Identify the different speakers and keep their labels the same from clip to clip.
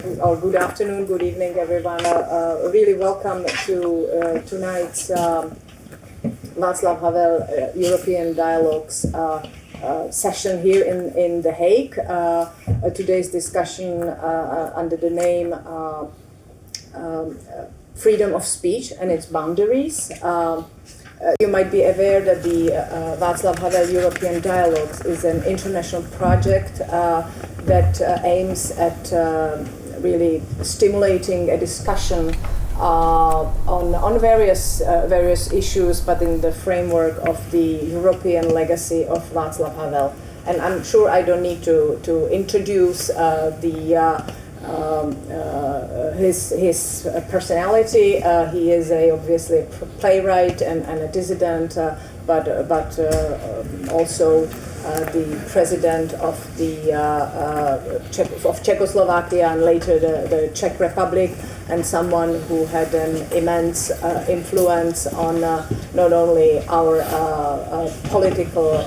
Speaker 1: Or good afternoon, good evening, everyone. Really welcome to tonight's Václav Havel European Dialogues session here in The Hague. Today's discussion under the name Freedom of Speech and its Boundaries. You might be aware that the Václav Havel European Dialogues is an international project that aims at really stimulating a discussion on various issues, but in the framework of the European legacy of Václav Havel. And I'm sure I don't need to introduce his personality. He is obviously a playwright and a dissident, but also the president of Czechoslovakia and later the Czech Republic, and someone who had an immense influence on not only our political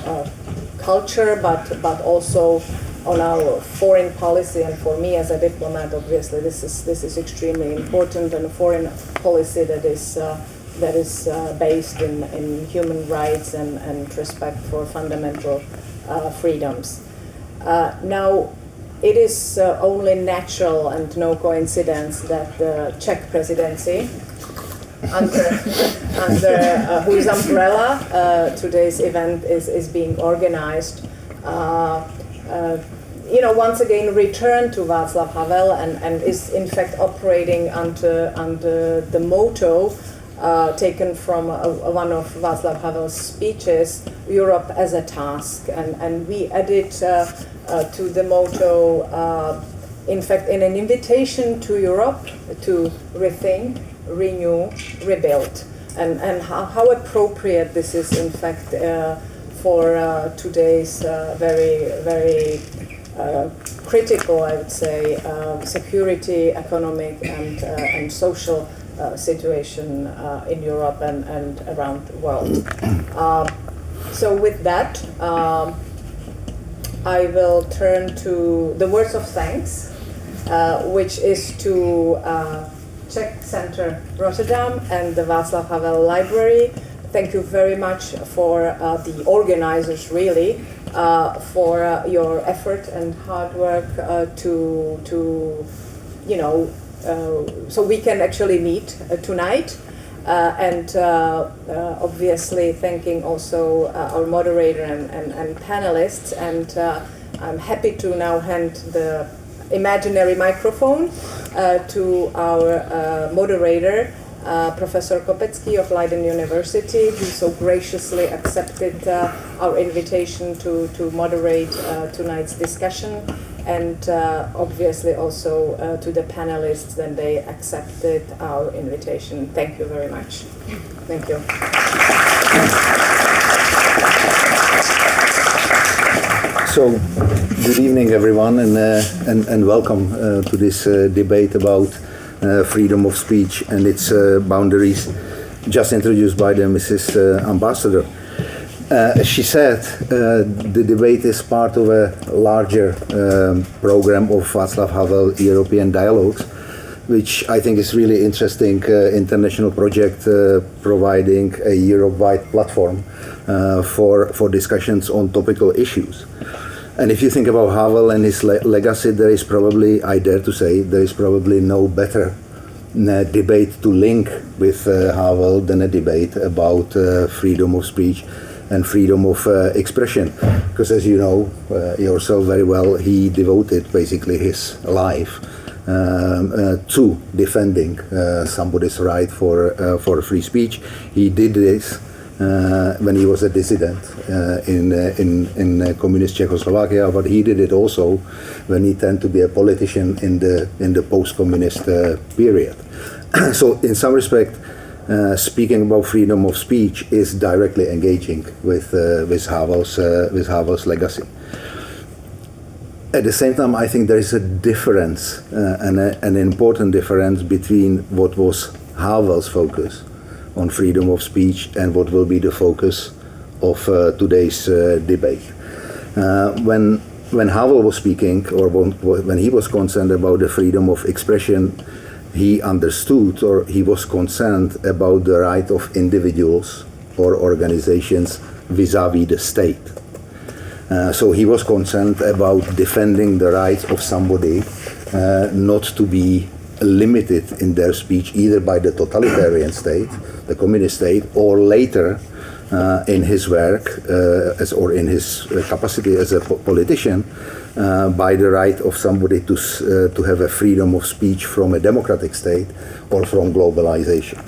Speaker 1: culture, but also on our foreign policy. And for me as a diplomat, obviously this is extremely important, and a foreign policy that is based in human rights and respect for fundamental freedoms. Now, it is only natural and no coincidence that the Czech presidency, under whose umbrella today's event is being organized, once again returned to Václav Havel and is in fact operating under the motto taken from one of Václav Havel's speeches, Europe as a task. And we added to the motto, in fact, in an invitation to Europe to rethink, renew, rebuild. And how appropriate this is, in fact, for today's very critical, I would say, security, economic, and social situation in Europe and around the world. So with that, I will turn to the words of thanks, which is to Czech Center Rotterdam and the Václav Havel Library. Thank you very much for the organizers, really, for your effort and hard work so we can actually meet tonight. And obviously thanking also our moderator and panelists. And I'm happy to now hand the imaginary microphone to our moderator, Professor Kopecký of Leiden University, who so graciously accepted our invitation to moderate tonight's discussion, and obviously also to the panelists when they accepted our invitation. Thank you very much. Thank you.
Speaker 2: So, good evening, everyone, and welcome to this debate about freedom of speech and its boundaries, just introduced by the Mrs. Ambassador. As she said, the debate is part of a larger program of Václav Havel European Dialogues, which I think is really interesting international project providing a Europe-wide platform for discussions on topical issues. And if you think about Havel and his legacy, there is probably, I dare to say, there is probably no better debate to link with Havel than a debate about freedom of speech and freedom of expression. Because as you know yourself very well, he devoted basically his life to defending somebody's right for free speech. He did this when he was a dissident in communist Czechoslovakia, but he did it also when he tended to be a politician in the post-communist period. So in some respect, speaking about freedom of speech is directly engaging with Havel's legacy. At the same time, I think there is a difference, an important difference between what was Havel's focus on freedom of speech and what will be the focus of today's debate. When when Havel was speaking, or when he was concerned about the freedom of expression, he understood, or he was concerned about the right of individuals or organizations vis-à-vis the state. So he was concerned about defending the rights of somebody not to be limited in their speech either by the totalitarian state, the communist state, or later in his work or in his capacity as a politician by the right of somebody to have a freedom of speech from a democratic state or from globalization.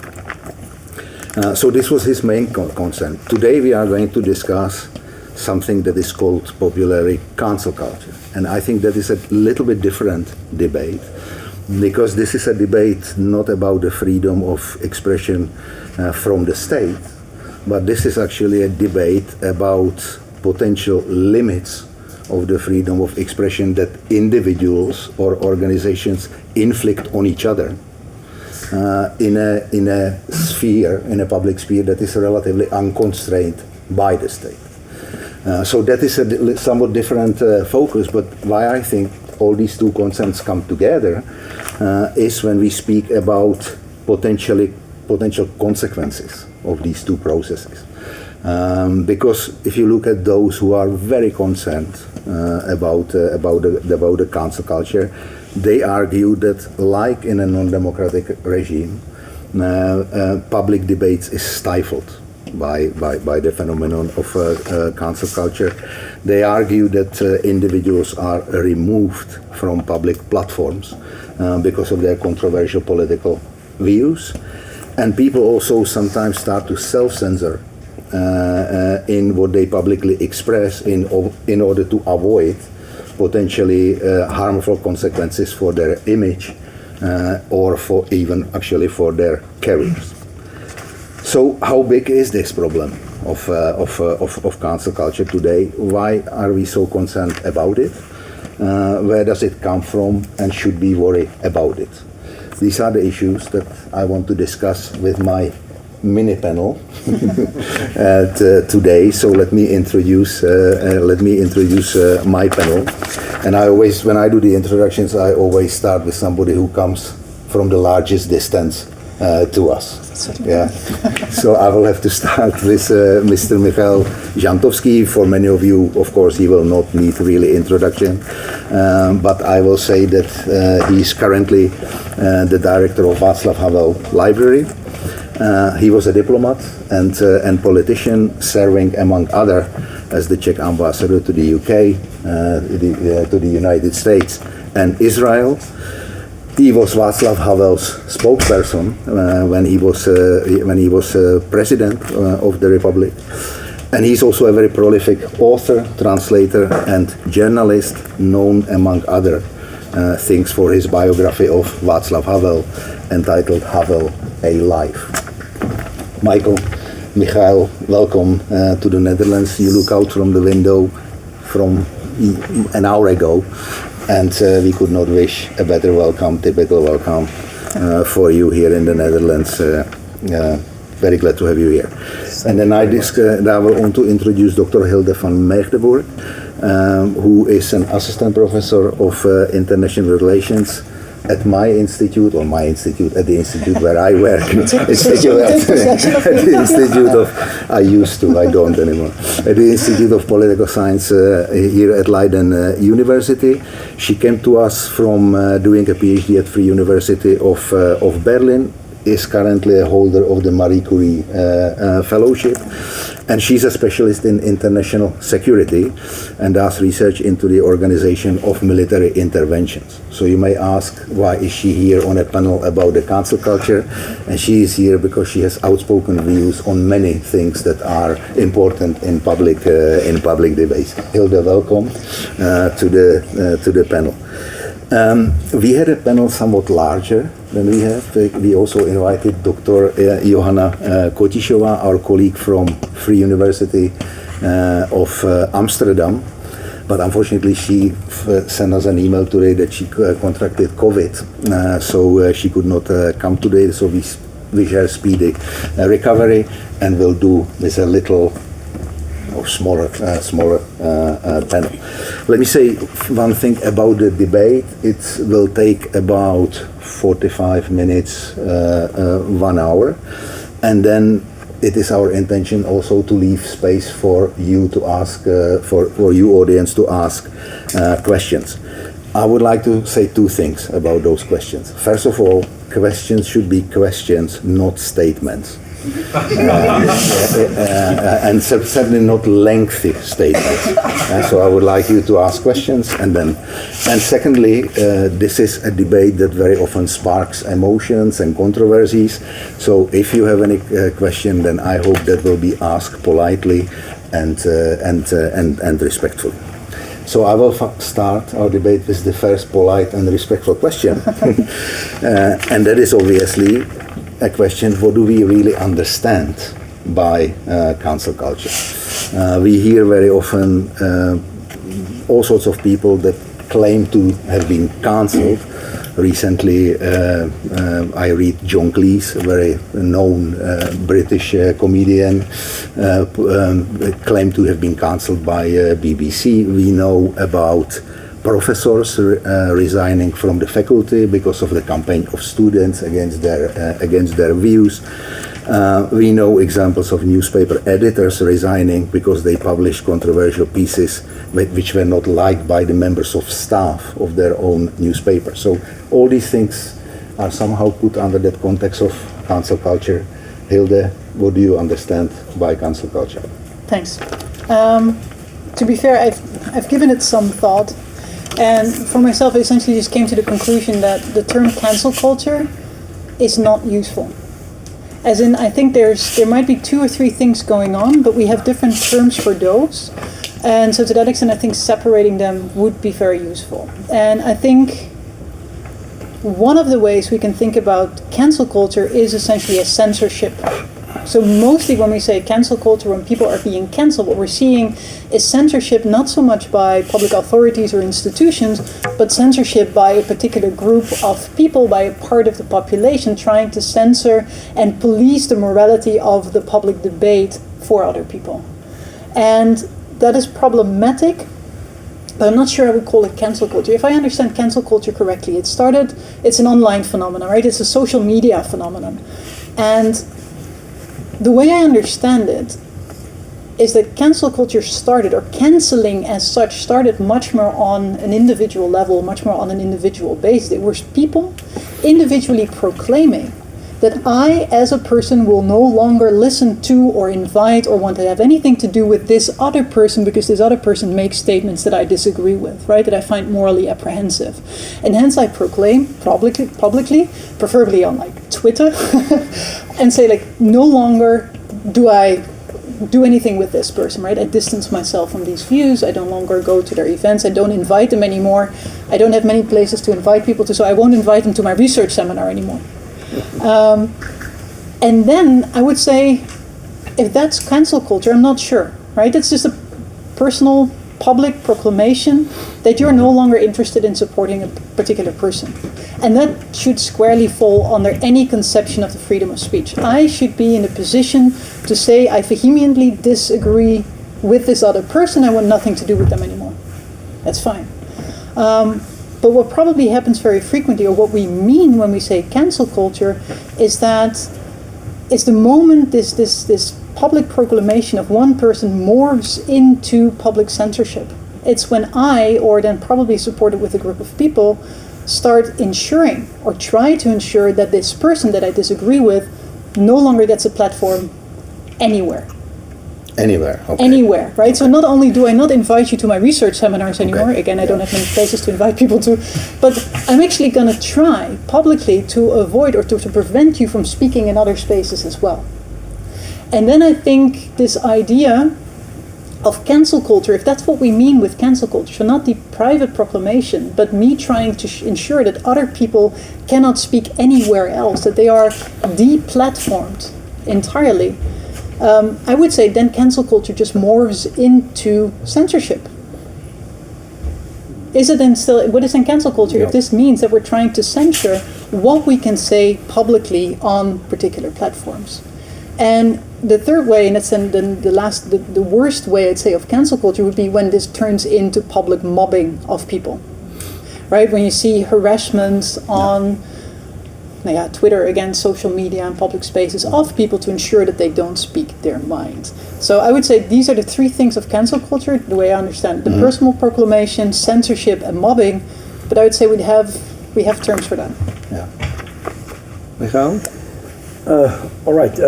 Speaker 2: So this was his main concern. Today we are going to discuss something that is called popularly cancel culture. And I think that is a little bit different debate, because this is a debate not about the freedom of expression from the state, but this is actually a debate about potential limits of the freedom of expression that individuals or organizations inflict on each other in a sphere, in a public sphere that is relatively unconstrained by the state. So that is a somewhat different focus, but why I think all these two concepts come together is when we speak about potential consequences of these two processes. Because if you look at those who are very concerned about the cancel culture, they argue that, like in a non-democratic regime, public debates is stifled by the phenomenon of cancel culture. They argue that individuals are removed from public platforms because of their controversial political views, and people also sometimes start to self-censor in what they publicly express in order to avoid potentially harmful consequences for their image or for even actually for their careers. So how big is this problem of cancel culture today? Why are we so concerned about it? Where does it come from, and should we worry about it? These are the issues that I want to discuss with my mini panel today. So let me introduce my panel. And I always, when I do the introductions, I always start with somebody who comes from the largest distance to us. Yeah. So I will have to start with Mr. Michal Žantovský. For many of you, of course, he will not need really introduction, but I will say that he is currently the director of Václav Havel Library. He was a diplomat and politician, serving among other as the Czech ambassador to the UK, to the United States and Israel. He was Václav Havel's spokesperson when he was president of the Republic, and he's also a very prolific author, translator, and journalist, known among other things for his biography of Václav Havel, entitled Havel, a Life. Michael, welcome to the Netherlands. You look out from the window from an hour ago, and we could not wish a better welcome, typical welcome for you here in the Netherlands. Very glad to have you here. And then I will want to introduce Dr. Hilde van Meegdenburg, who is an assistant professor of international relations at at the institute where I work. At the institute of, I don't anymore. At the Institute of Political Science here at Leiden University. She came to us from doing a PhD at Free University of Berlin, is currently a holder of the Marie Curie Fellowship, and she's a specialist in international security and does research into the organization of military interventions. So you may ask, why is she here on a panel about the cancel culture? And she is here because she has outspoken views on many things that are important in public debates. Hilde, welcome to the panel. We had a panel somewhat larger than we have. We also invited Dr. Johana Kotišová, our colleague from Free University of Amsterdam. But unfortunately, she sent us an email today that she contracted COVID, so she could not come today. So we wish her speedy recovery, and we'll do with a little or smaller panel. Let me say one thing about the debate. It will take about 45 minutes, 1 hour, and then it is our intention also to leave space for you to ask, for you audience to ask questions. I would like to say two things about those questions. First of all, questions should be questions, not statements. And certainly not lengthy statements. So I would like you to ask questions, and secondly, this is a debate that very often sparks emotions and controversies. So if you have any question, then I hope that will be asked politely and respectfully. So I will start our debate with the first polite and respectful question, and that is obviously a question: what do we really understand by cancel culture? We hear very often all sorts of people that claim to have been cancelled. Recently, I read John Cleese, a very known British comedian, claimed to have been cancelled by BBC. We know about professors resigning from the faculty because of the campaign of students against their views. We know examples of newspaper editors resigning because they published controversial pieces which were not liked by the members of staff of their own newspaper. So all these things are somehow put under that context of cancel culture. Hilde, what do you understand by cancel culture?
Speaker 3: Thanks. To be fair, I've given it some thought. And for myself, I essentially just came to the conclusion that the term cancel culture is not useful. As in, I think there might be 2 or 3 things going on, but we have different terms for those. And so to that extent, I think separating them would be very useful. And I think one of the ways we can think about cancel culture is essentially a censorship. So mostly when we say cancel culture, when people are being cancelled, what we're seeing is censorship not so much by public authorities or institutions, but censorship by a particular group of people, by a part of the population, trying to censor and police the morality of the public debate for other people. And that is problematic, but I'm not sure I would call it cancel culture. If I understand cancel culture correctly, it's an online phenomenon, right? It's a social media phenomenon. And the way I understand it is that cancel culture started, or cancelling as such, started much more on an individual level, much more on an individual basis. It was people individually proclaiming that I, as a person, will no longer listen to or invite or want to have anything to do with this other person because this other person makes statements that I disagree with, right? That I find morally apprehensive. And hence I proclaim publicly, preferably on like Twitter, and say like, no longer do I do anything with this person, right? I distance myself from these views. I no longer go to their events. I don't invite them anymore. I don't have many places to invite people to, so I won't invite them to my research seminar anymore. And then I would say, if that's cancel culture, I'm not sure, right? It's just a personal public proclamation that you're no longer interested in supporting a particular person. And that should squarely fall under any conception of the freedom of speech. I should be in a position to say I vehemently disagree with this other person. I want nothing to do with them anymore. That's fine. But what probably happens very frequently, or what we mean when we say cancel culture, is that it's the moment this public proclamation of one person morphs into public censorship. It's when I, or then probably supported with a group of people, start ensuring or try to ensure that this person that I disagree with no longer gets a platform anywhere.
Speaker 2: Anywhere, okay.
Speaker 3: Anywhere, right? So not only do I not invite you to my research seminars anymore, again, I don't have many places to invite people to, but I'm actually going to try publicly to avoid or to prevent you from speaking in other spaces as well. And then I think this idea of cancel culture, if that's what we mean with cancel culture, so not the private proclamation, but me trying to ensure that other people cannot speak anywhere else, that they are deplatformed entirely, I would say then cancel culture just morphs into censorship. Is it then still, what is then cancel culture if this means that we're trying to censor what we can say publicly on particular platforms? And the third way, and it's the worst way, I'd say, of cancel culture would be when this turns into public mobbing of people, right? When you see harassment on Twitter, again, social media and public spaces of people to ensure that they don't speak their mind. So I would say these are the three things of cancel culture, the way I understand it. The personal proclamation, censorship, and mobbing. But I would say we have terms for that.
Speaker 2: Yeah. Michael?
Speaker 4: All right.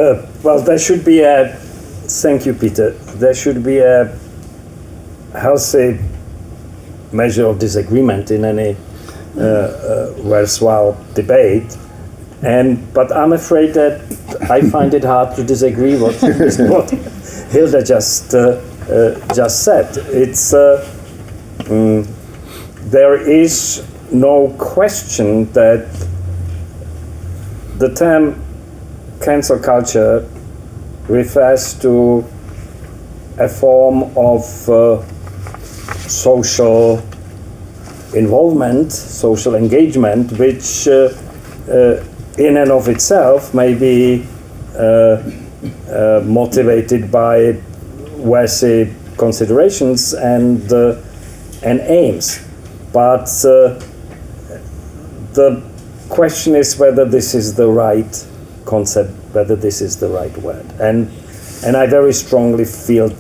Speaker 4: Well, there should be thank you, Peter. There should be a healthy measure of disagreement in any worthwhile debate. But I'm afraid that I find it hard to disagree with what Hilde just said. It's there is no question that the term cancel culture refers to a form of social involvement, social engagement, which in and of itself may be motivated by worthy considerations and aims. But the question is whether this is the right concept, whether this is the right word. And I very strongly feel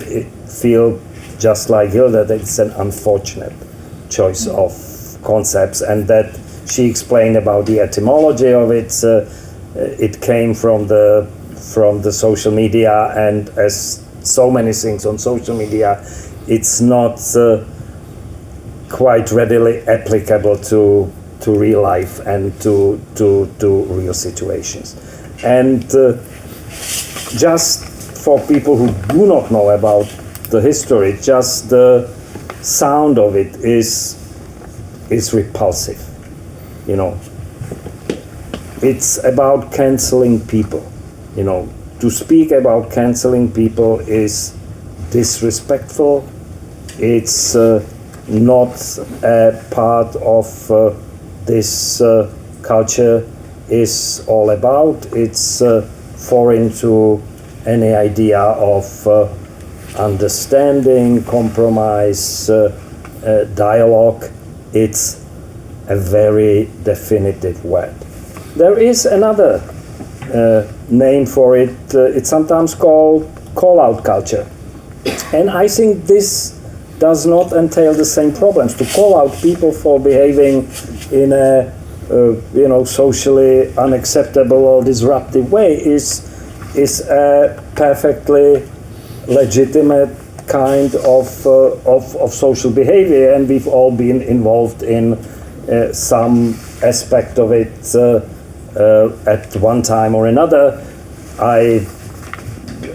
Speaker 4: just like Hilde that it's an unfortunate choice of concepts, and that she explained about the etymology of it. It came from the social media, and as so many things on social media, it's not quite readily applicable to real life and to real situations. And just for people who do not know about the history, just the sound of it is repulsive. You know, it's about canceling people. You know, to speak about canceling people is disrespectful. It's not a part of this culture is all about. It's foreign to any idea of understanding, compromise, dialogue. It's a very definitive word. There is another name for it. It's sometimes called call-out culture. And I think this does not entail the same problems. To call out people for behaving in a socially unacceptable or disruptive way is a perfectly legitimate kind of social behavior, and we've all been involved in some aspect of it at one time or another. I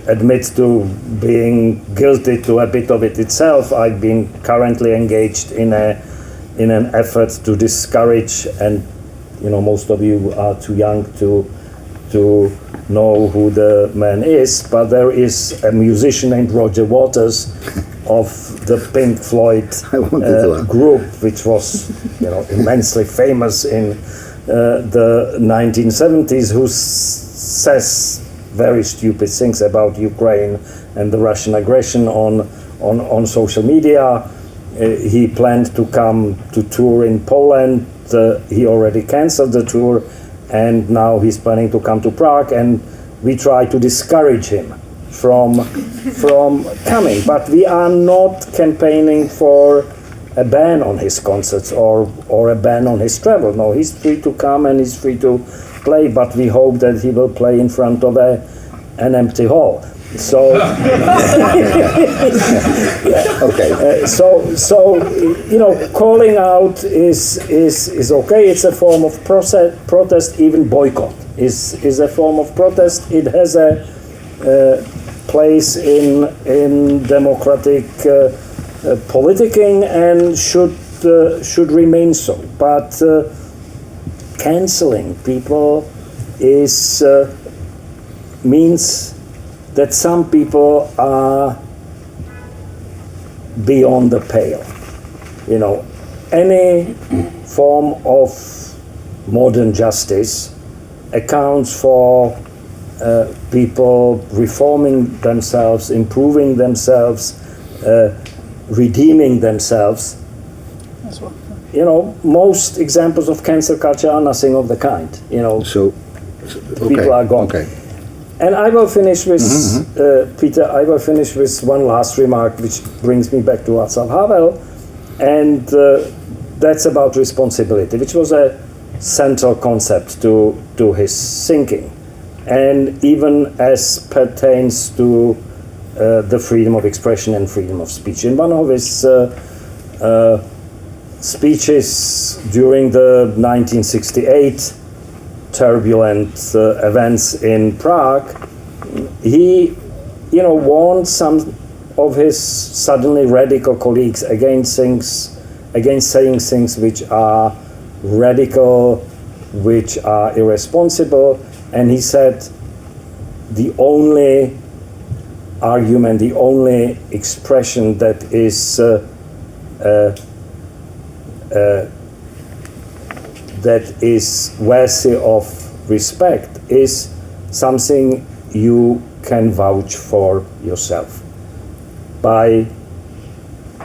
Speaker 4: admit to being guilty to a bit of it itself. I've been currently engaged in an effort to discourage, and most of you are too young to know who the man is, but there is a musician named Roger Waters of the Pink Floyd group, which was immensely famous in the 1970s, who says very stupid things about Ukraine and the Russian aggression on social media. He planned to come to tour in Poland. He already cancelled the tour, and now he's planning to come to Prague, and we try to discourage him from coming. But we are not campaigning for a ban on his concerts or a ban on his travel. No, he's free to come and he's free to play, but we hope that he will play in front of an empty hall. So okay. So calling out is okay. It's a form of protest. Even boycott is a form of protest. It has a place in democratic politicking and should remain so. But canceling people means that some people are beyond the pale. Any form of modern justice accounts for people reforming themselves, improving themselves, redeeming themselves.
Speaker 3: As well.
Speaker 4: You know, most examples of cancel culture are nothing of the kind. You know, people are gone.
Speaker 2: Okay.
Speaker 4: And I will finish with, Peter, I will finish with one last remark, which brings me back to Václav Havel, and that's about responsibility, which was a central concept to his thinking, and even as pertains to the freedom of expression and freedom of speech. In one of his speeches during the 1968 turbulent events in Prague, he, warned some of his suddenly radical colleagues against saying things which are radical, which are irresponsible, and he said the only argument, the only expression that is worthy of respect is something you can vouch for yourself. By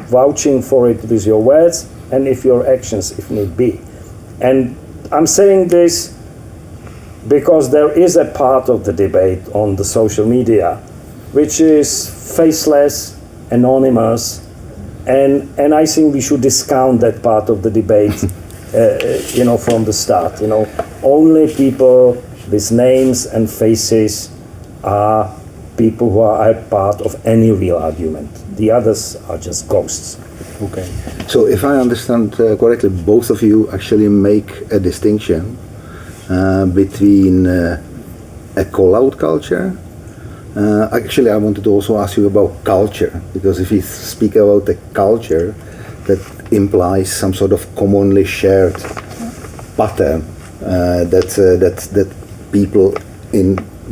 Speaker 4: vouching for it with your words and if your actions, if need be. And I'm saying this because there is a part of the debate on the social media which is faceless, anonymous, and I think we should discount that part of the debate from the start. Only people with names and faces are people who are a part of any real argument. The others are just ghosts.
Speaker 2: Okay. So if I understand correctly, both of you actually make a distinction between a call-out culture. Actually, I wanted to also ask you about culture, because if you speak about a culture, that implies some sort of commonly shared pattern that people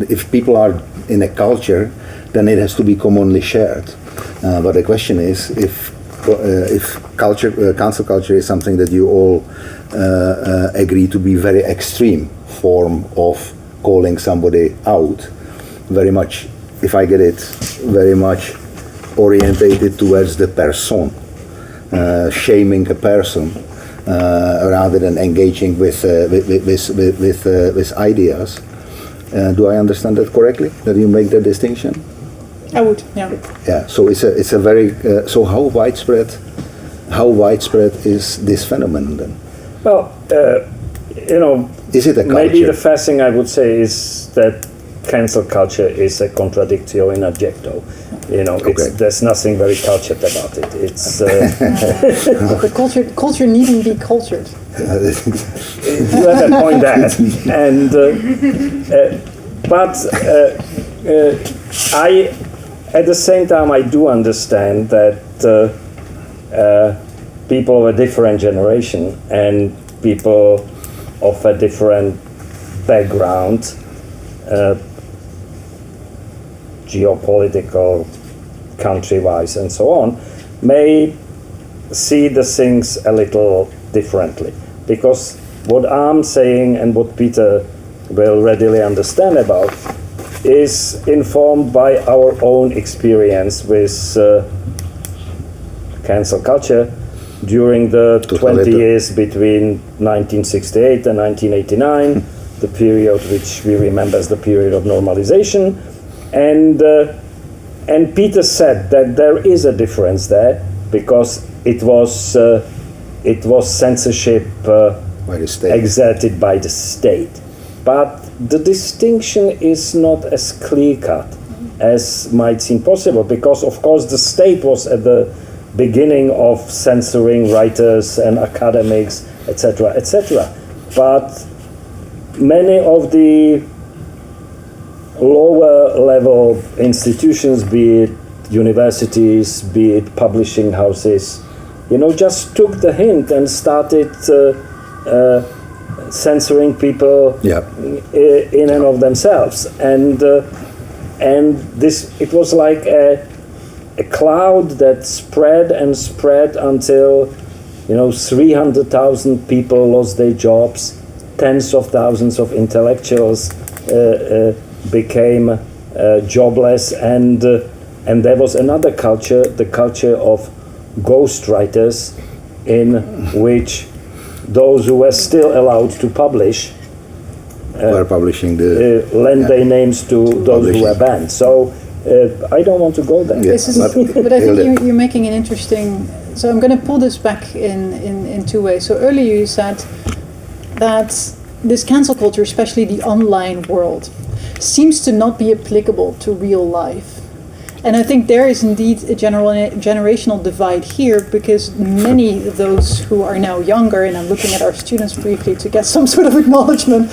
Speaker 2: if people are in a culture, then it has to be commonly shared. But the question is, if cancel culture is something that you all agree to be very extreme form of calling somebody out, very much, if I get it, very much orientated towards the person. Shaming a person rather than engaging with ideas. Do I understand that correctly? That you make that distinction?
Speaker 3: I would, yeah.
Speaker 2: Yeah. So it's a very so how widespread is this phenomenon then?
Speaker 4: Well,
Speaker 2: is it a culture?
Speaker 4: Maybe the first thing I would say is that cancel culture is a contradictio in adjecto. There's nothing very cultured about it. It's
Speaker 3: culture needn't be cultured.
Speaker 4: You have a point there, and but I, at the same time, I do understand that people of a different generation and people of a different background. Geopolitical, country-wise, and so on, may see the things a little differently. Because what I'm saying and what Peter will readily understand about is informed by our own experience with cancel culture during the 20 years between 1968 and 1989, the period which we remember as the period of normalization. And Peter said that there is a difference there because it was censorship
Speaker 2: by the state.
Speaker 4: Exerted by the state. But the distinction is not as clear-cut as might seem possible, because of course the state was at the beginning of censoring writers and academics, etc., etc. But many of the lower level institutions, be it universities, be it publishing houses, just took the hint and started censoring people in and of themselves. And this, it was like a cloud that spread and spread until 300,000 people lost their jobs, tens of thousands of intellectuals became jobless, and there was another culture, the culture of ghostwriters, in which those who were still allowed to publish
Speaker 2: were publishing
Speaker 4: lend their names to those who were banned. So I don't want to go there.
Speaker 3: This is, but I think you're making an interesting. So I'm going to pull this back in two ways. So earlier you said that this cancel culture, especially the online world, seems to not be applicable to real life. And I think there is indeed a generational divide here, because many of those who are now younger, and I'm looking at our students briefly to get some sort of acknowledgement,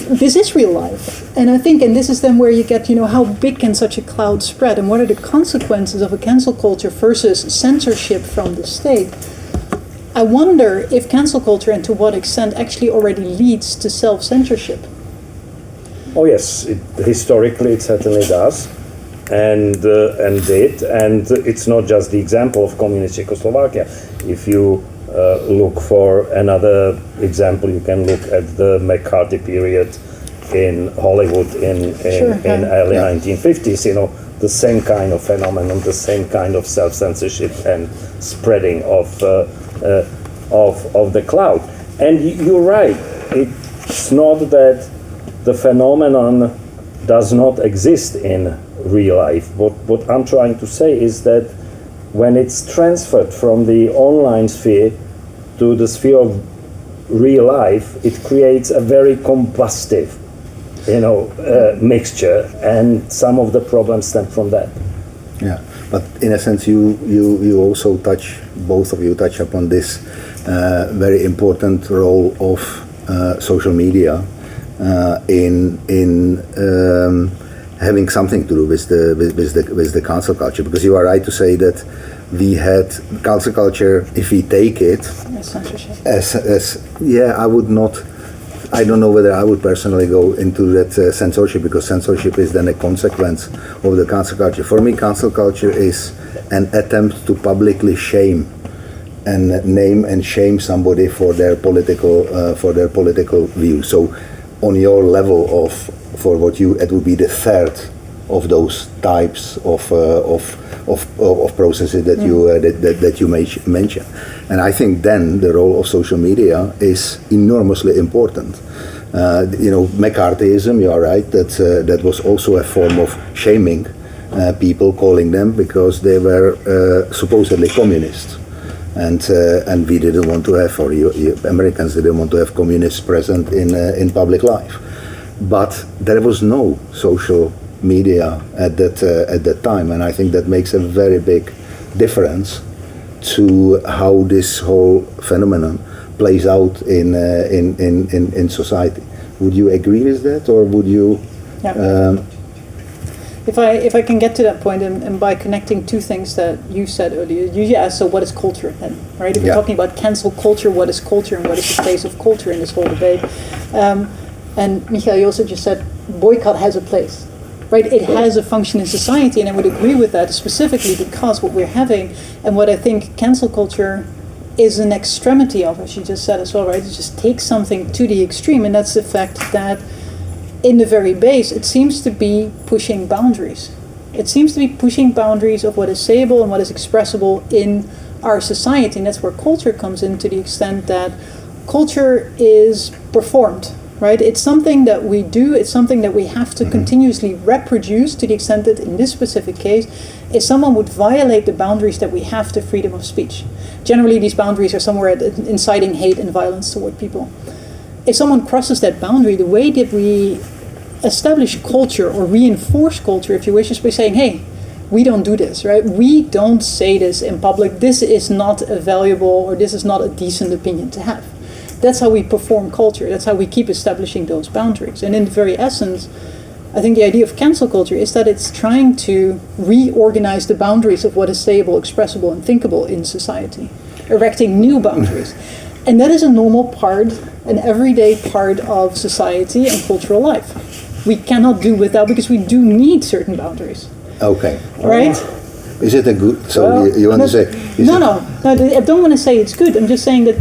Speaker 3: this is real life. And I think, and this is then where you get, how big can such a cloud spread, and what are the consequences of a cancel culture versus censorship from the state. I wonder if cancel culture, and to what extent, actually already leads to self-censorship.
Speaker 4: Oh yes, historically it certainly does. And did, and it's not just the example of communist Czechoslovakia. If you look for another example, you can look at the McCarthy period in Hollywood in early 1950s. The same kind of phenomenon, the same kind of self-censorship and spreading of the cloud. And you're right. It's not that the phenomenon does not exist in real life. What I'm trying to say is that when it's transferred from the online sphere to the sphere of real life, it creates a very combustive, mixture, and some of the problems stem from that.
Speaker 2: Yeah, but in a sense, you also both of you touch upon this very important role of social media in having something to do with the cancel culture, because you are right to say that we had cancel culture, if we take it I don't know whether I would personally go into that censorship, because censorship is then a consequence of the cancel culture. For me, cancel culture is an attempt to publicly shame and name and shame somebody for their political view. So on your level for what it would be the third of those types of processes that you mention, and I think then the role of social media is enormously important. McCarthyism, you are right, that was also a form of shaming people, calling them because they were supposedly communists. And we didn't want to have, or Americans didn't want to have communists present in public life. But there was no social media at that time, and I think that makes a very big difference to how this whole phenomenon plays out in society. Would you agree with that, or would you?
Speaker 3: Yeah. If I can get to that point, and by connecting two things that you said earlier, you asked, so what is culture then, right? If you're talking about cancel culture, what is culture, and what is the place of culture in this whole debate? And Michael, you also just said boycott has a place, right? It has a function in society, and I would agree with that, specifically because what we're having, and what I think cancel culture is an extremity of, as you just said as well, right? It just takes something to the extreme, and that's the fact that in the very base, it seems to be pushing boundaries. It seems to be pushing boundaries of what is sayable and what is expressible in our society, and that's where culture comes in, to the extent that culture is performed, right? It's something that we do, it's something that we have to continuously reproduce, to the extent that in this specific case, if someone would violate the boundaries that we have to freedom of speech. Generally, these boundaries are somewhere inciting hate and violence toward people. If someone crosses that boundary, the way that we establish culture or reinforce culture, if you wish, is by saying, hey, we don't do this, right? We don't say this in public. This is not a valuable, or this is not a decent opinion to have. That's how we perform culture. That's how we keep establishing those boundaries. And in the very essence, I think the idea of cancel culture is that it's trying to reorganize the boundaries of what is sayable, expressible, and thinkable in society, erecting new boundaries. And that is a normal part, an everyday part of society and cultural life. We cannot do without, because we do need certain boundaries.
Speaker 2: Okay.
Speaker 3: Right?
Speaker 2: Is it a good, so you want to say?
Speaker 3: No, I don't want to say it's good. I'm just saying that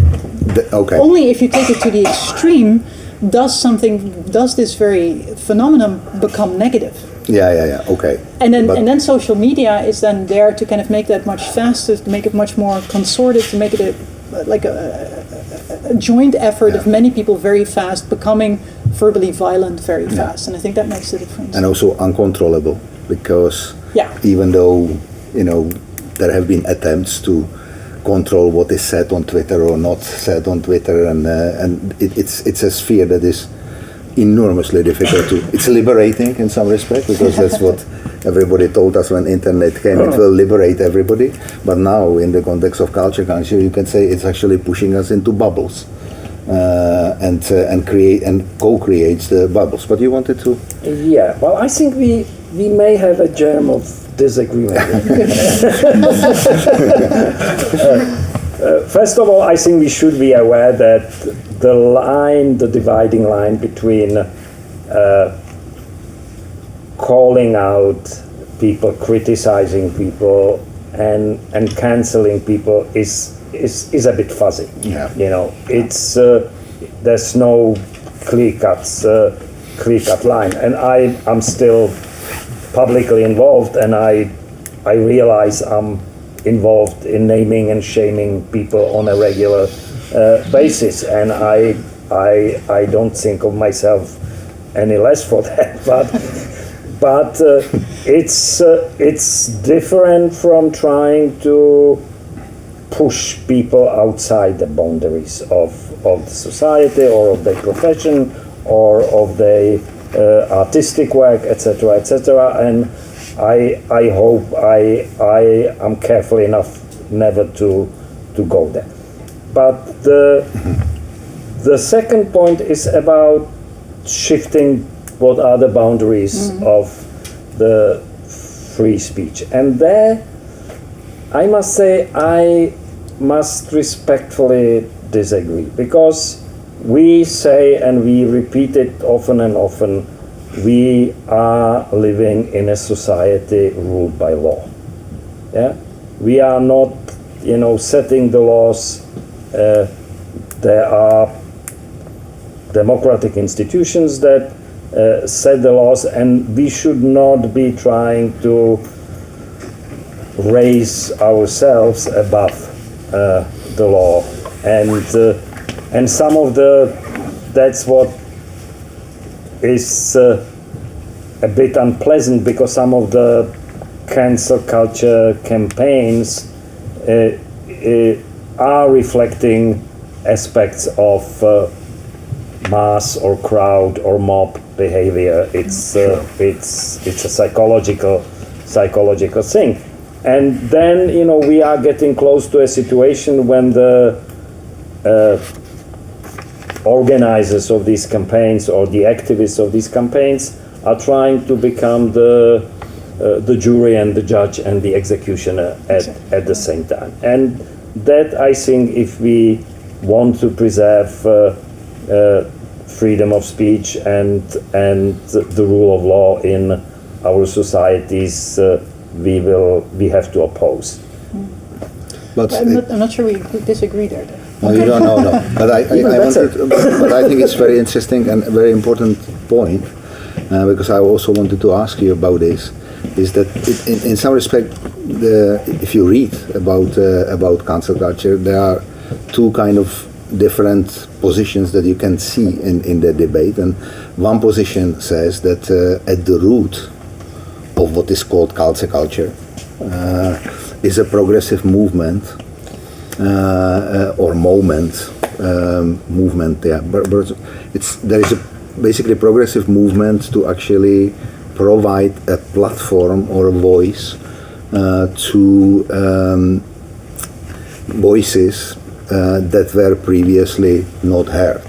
Speaker 3: only if you take it to the extreme does this very phenomenon become negative?
Speaker 2: Yeah. Okay.
Speaker 3: And then social media is then there to kind of make that much faster, to make it much more consorted, to make it a joint effort of many people very fast, becoming verbally violent very fast. And I think that makes a difference.
Speaker 2: And also uncontrollable, because even though, there have been attempts to control what is said on Twitter or not said on Twitter, and it's a sphere that is enormously difficult to. It's liberating in some respect, because that's what everybody told us when internet came. It will liberate everybody, but now in the context of culture, you can say it's actually pushing us into bubbles, and create and co-creates the bubbles. But you wanted to?
Speaker 4: Yeah. Well, I think we may have a germ of disagreement. First of all, I think we should be aware that the dividing line between calling out people, criticizing people, and canceling people is a bit fuzzy.
Speaker 2: Yeah.
Speaker 4: It's there's no clear-cut line, and I'm still publicly involved, and I realize I'm involved in naming and shaming people on a regular basis, and I don't think of myself any less for that, but it's different from trying to push people outside the boundaries of the society or of their profession or of their artistic work, etc., etc. And I hope I am careful enough never to go there. But the second point is about shifting what are the boundaries of the free speech. And there, I must say, I must respectfully disagree, because we say, and we repeat it often and often, we are living in a society ruled by law. Yeah, we are not, setting the laws. There are democratic institutions that set the laws, and we should not be trying to raise ourselves above the law. And some of that's what is a bit unpleasant, because some of the cancel culture campaigns are reflecting aspects of mass or crowd or mob behavior. It's a psychological thing. And then, we are getting close to a situation when the organizers of these campaigns or the activists of these campaigns are trying to become the jury and the judge and the executioner at the same time. And that, I think, if we want to preserve freedom of speech and the rule of law in our societies, we have to oppose.
Speaker 3: But I'm not sure we disagree there.
Speaker 2: No, you don't know. But I think it's very interesting and a very important point, because I also wanted to ask you about this. Is that in some respect, if you read about cancel culture, there are two kind of different positions that you can see in the debate. And one position says that at the root of what is called cancel culture is a progressive movement or movement. Yeah, but there is basically a progressive movement to actually provide a platform or a voice to voices that were previously not heard.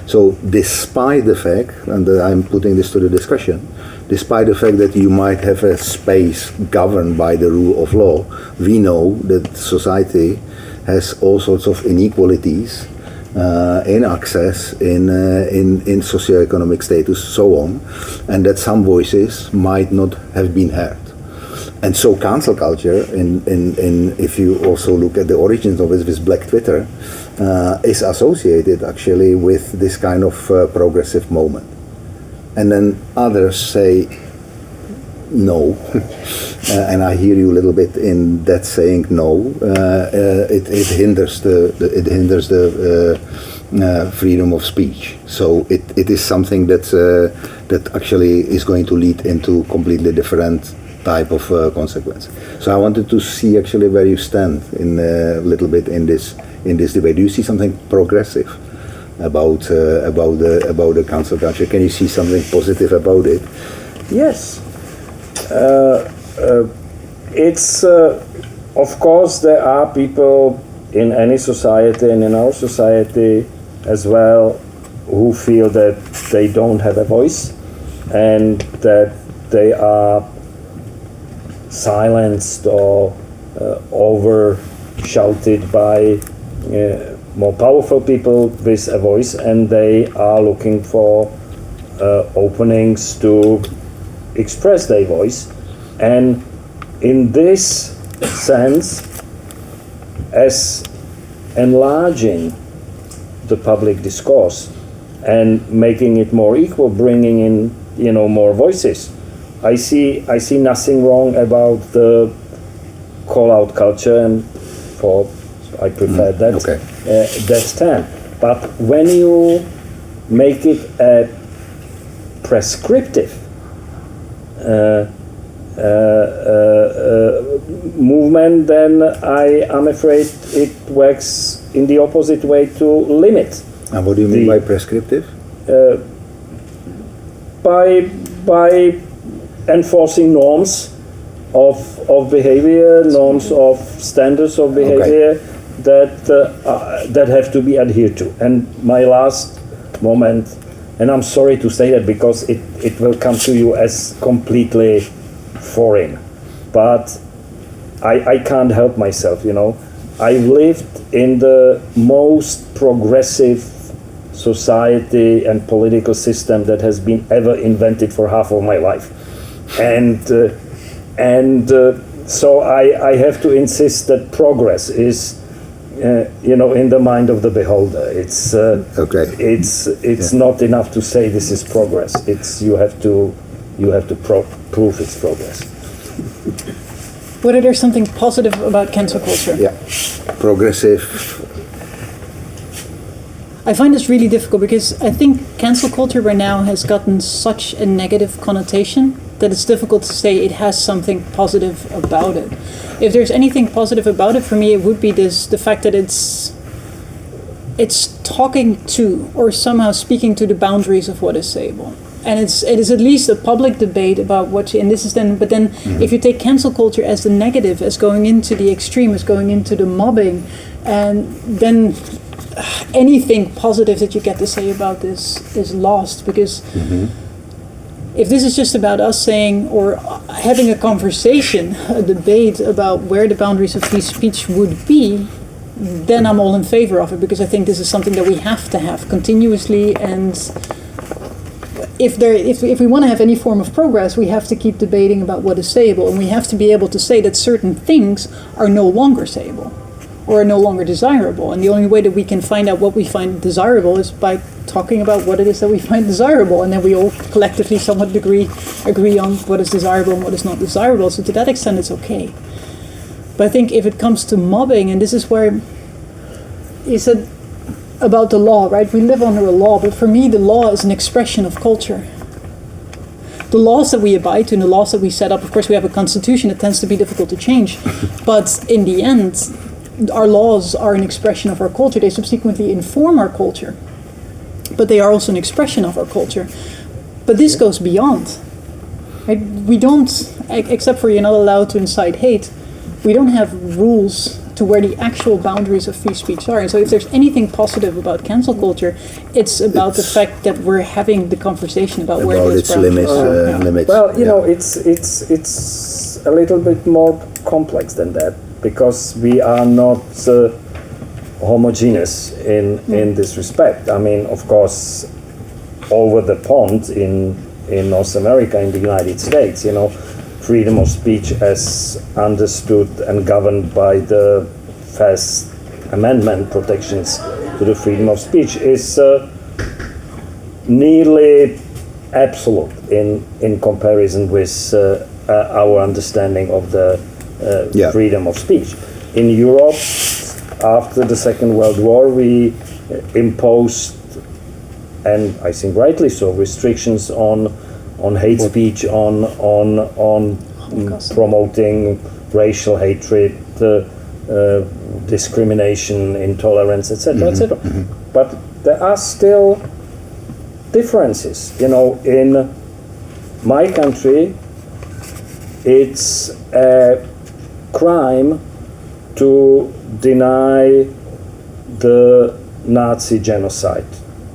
Speaker 2: So despite the fact, and I'm putting this to the discussion, despite the fact that you might have a space governed by the rule of law, we know that society has all sorts of inequalities in access, in socioeconomic status, so on, and that some voices might not have been heard. And so cancel culture, in if you also look at the origins of it, with Black Twitter, is associated actually with this kind of progressive moment. And then others say no, and I hear you a little bit in that saying no. It hinders the freedom of speech. So it is something that actually is going to lead into completely different type of consequence. So I wanted to see actually where you stand in a little bit in this debate. Do you see something progressive about the cancel culture? Can you see something positive about it?
Speaker 4: Yes. It's of course there are people in any society and in our society as well who feel that they don't have a voice and that they are silenced or over shouted by more powerful people with a voice, and they are looking for openings to express their voice. And in this sense, as enlarging the public discourse and making it more equal, bringing in more voices, I see nothing wrong about the call-out culture, and I prefer that stand. But when you make it a prescriptive movement, then I am afraid it works in the opposite way to limit.
Speaker 2: And what do you mean by prescriptive?
Speaker 4: By enforcing norms of behavior, norms of standards of behavior that have to be adhered to. And my last moment, and I'm sorry to say that because it will come to you as completely foreign, but I can't help myself, I've lived in the most progressive society and political system that has been ever invented for half of my life. And so I have to insist that progress is, in the mind of the beholder. It's not enough to say this is progress. You have to prove it's progress.
Speaker 3: Whether there's something positive about cancel culture?
Speaker 2: Yeah, progressive.
Speaker 3: I find this really difficult because I think cancel culture right now has gotten such a negative connotation that it's difficult to say it has something positive about it. If there's anything positive about it, for me, it would be the fact that it's talking to or somehow speaking to the boundaries of what is sayable. And it is at least a public debate about what, and this is then, but then if you take cancel culture as the negative, as going into the extreme, as going into the mobbing, and then anything positive that you get to say about this is lost, because if this is just about us saying or having a conversation, a debate about where the boundaries of free speech would be, then I'm all in favor of it, because I think this is something that we have to have continuously. And if we want to have any form of progress, we have to keep debating about what is sayable, and we have to be able to say that certain things are no longer sayable or are no longer desirable. And the only way that we can find out what we find desirable is by talking about what it is that we find desirable, and then we all collectively somewhat agree on what is desirable and what is not desirable. So to that extent, it's okay. But I think if it comes to mobbing, and this is where you said about the law, right? We live under a law, but for me, the law is an expression of culture. The laws that we abide to and the laws that we set up, of course, we have a constitution that tends to be difficult to change, but in the end, our laws are an expression of our culture. They subsequently inform our culture, but they are also an expression of our culture. But this goes beyond. Right? We don't, except for you're not allowed to incite hate, we don't have rules to where the actual boundaries of free speech are. And so if there's anything positive about cancel culture, it's about the fact that we're having the conversation about where those boundaries are.
Speaker 4: Limits. Well, it's a little bit more complex than that, because we are not homogeneous in this respect. I mean, of course, over the pond in North America, in the United States, freedom of speech as understood and governed by the First Amendment protections to the freedom of speech is nearly absolute in comparison with our understanding of the freedom of speech. In Europe, after the Second World War, we imposed, and I think rightly so, restrictions on hate speech, on promoting racial hatred, discrimination, intolerance, etc., etc. But there are still differences. You know, in my country, it's a crime to deny the Nazi genocide,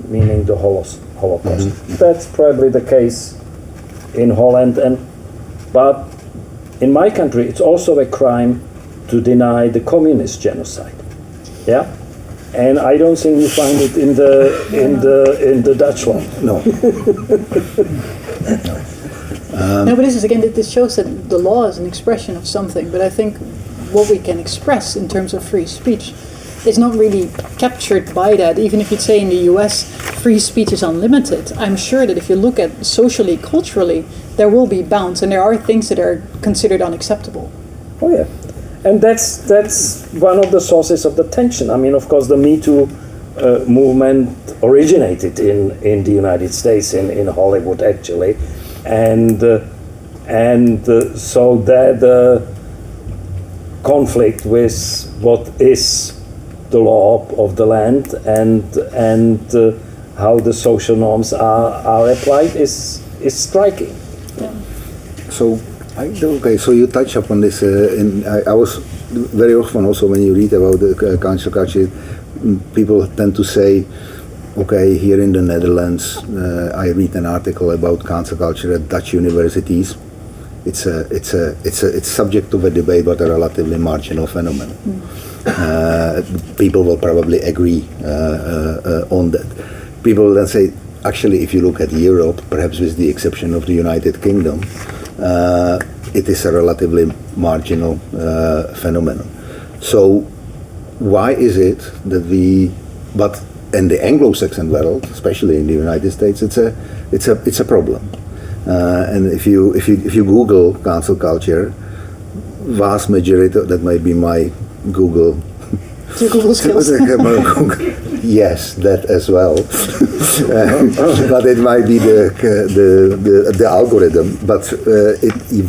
Speaker 4: meaning the Holocaust. That's probably the case in Holland, but in my country, it's also a crime to deny the communist genocide. Yeah. And I don't think you find it in the Dutch law.
Speaker 2: No.
Speaker 3: No, but this shows that the law is an expression of something. But I think what we can express in terms of free speech is not really captured by that. Even if you'd say in the US, free speech is unlimited, I'm sure that if you look at socially, culturally, there will be bounds, and there are things that are considered unacceptable.
Speaker 4: Oh yeah. And that's one of the sources of the tension. I mean, of course, the Me Too movement originated in the United States, in Hollywood, actually, and so that conflict with what is the law of the land and how the social norms are applied is striking.
Speaker 3: Yeah.
Speaker 2: So. So you touch upon this. I was very often also when you read about the cancel culture, people tend to say, okay, here in the Netherlands, I read an article about cancel culture at Dutch universities. It's subject of a debate, but a relatively marginal phenomenon. People will probably agree on that. People will then say, actually, if you look at Europe, perhaps with the exception of the United Kingdom, it is a relatively marginal phenomenon. So why is it that but in the Anglo-Saxon world, especially in the United States, it's a problem. And if you Google cancel culture, vast majority, that might be my Google.
Speaker 3: Your Google skills.
Speaker 2: Yes, that as well. But it might be the algorithm. But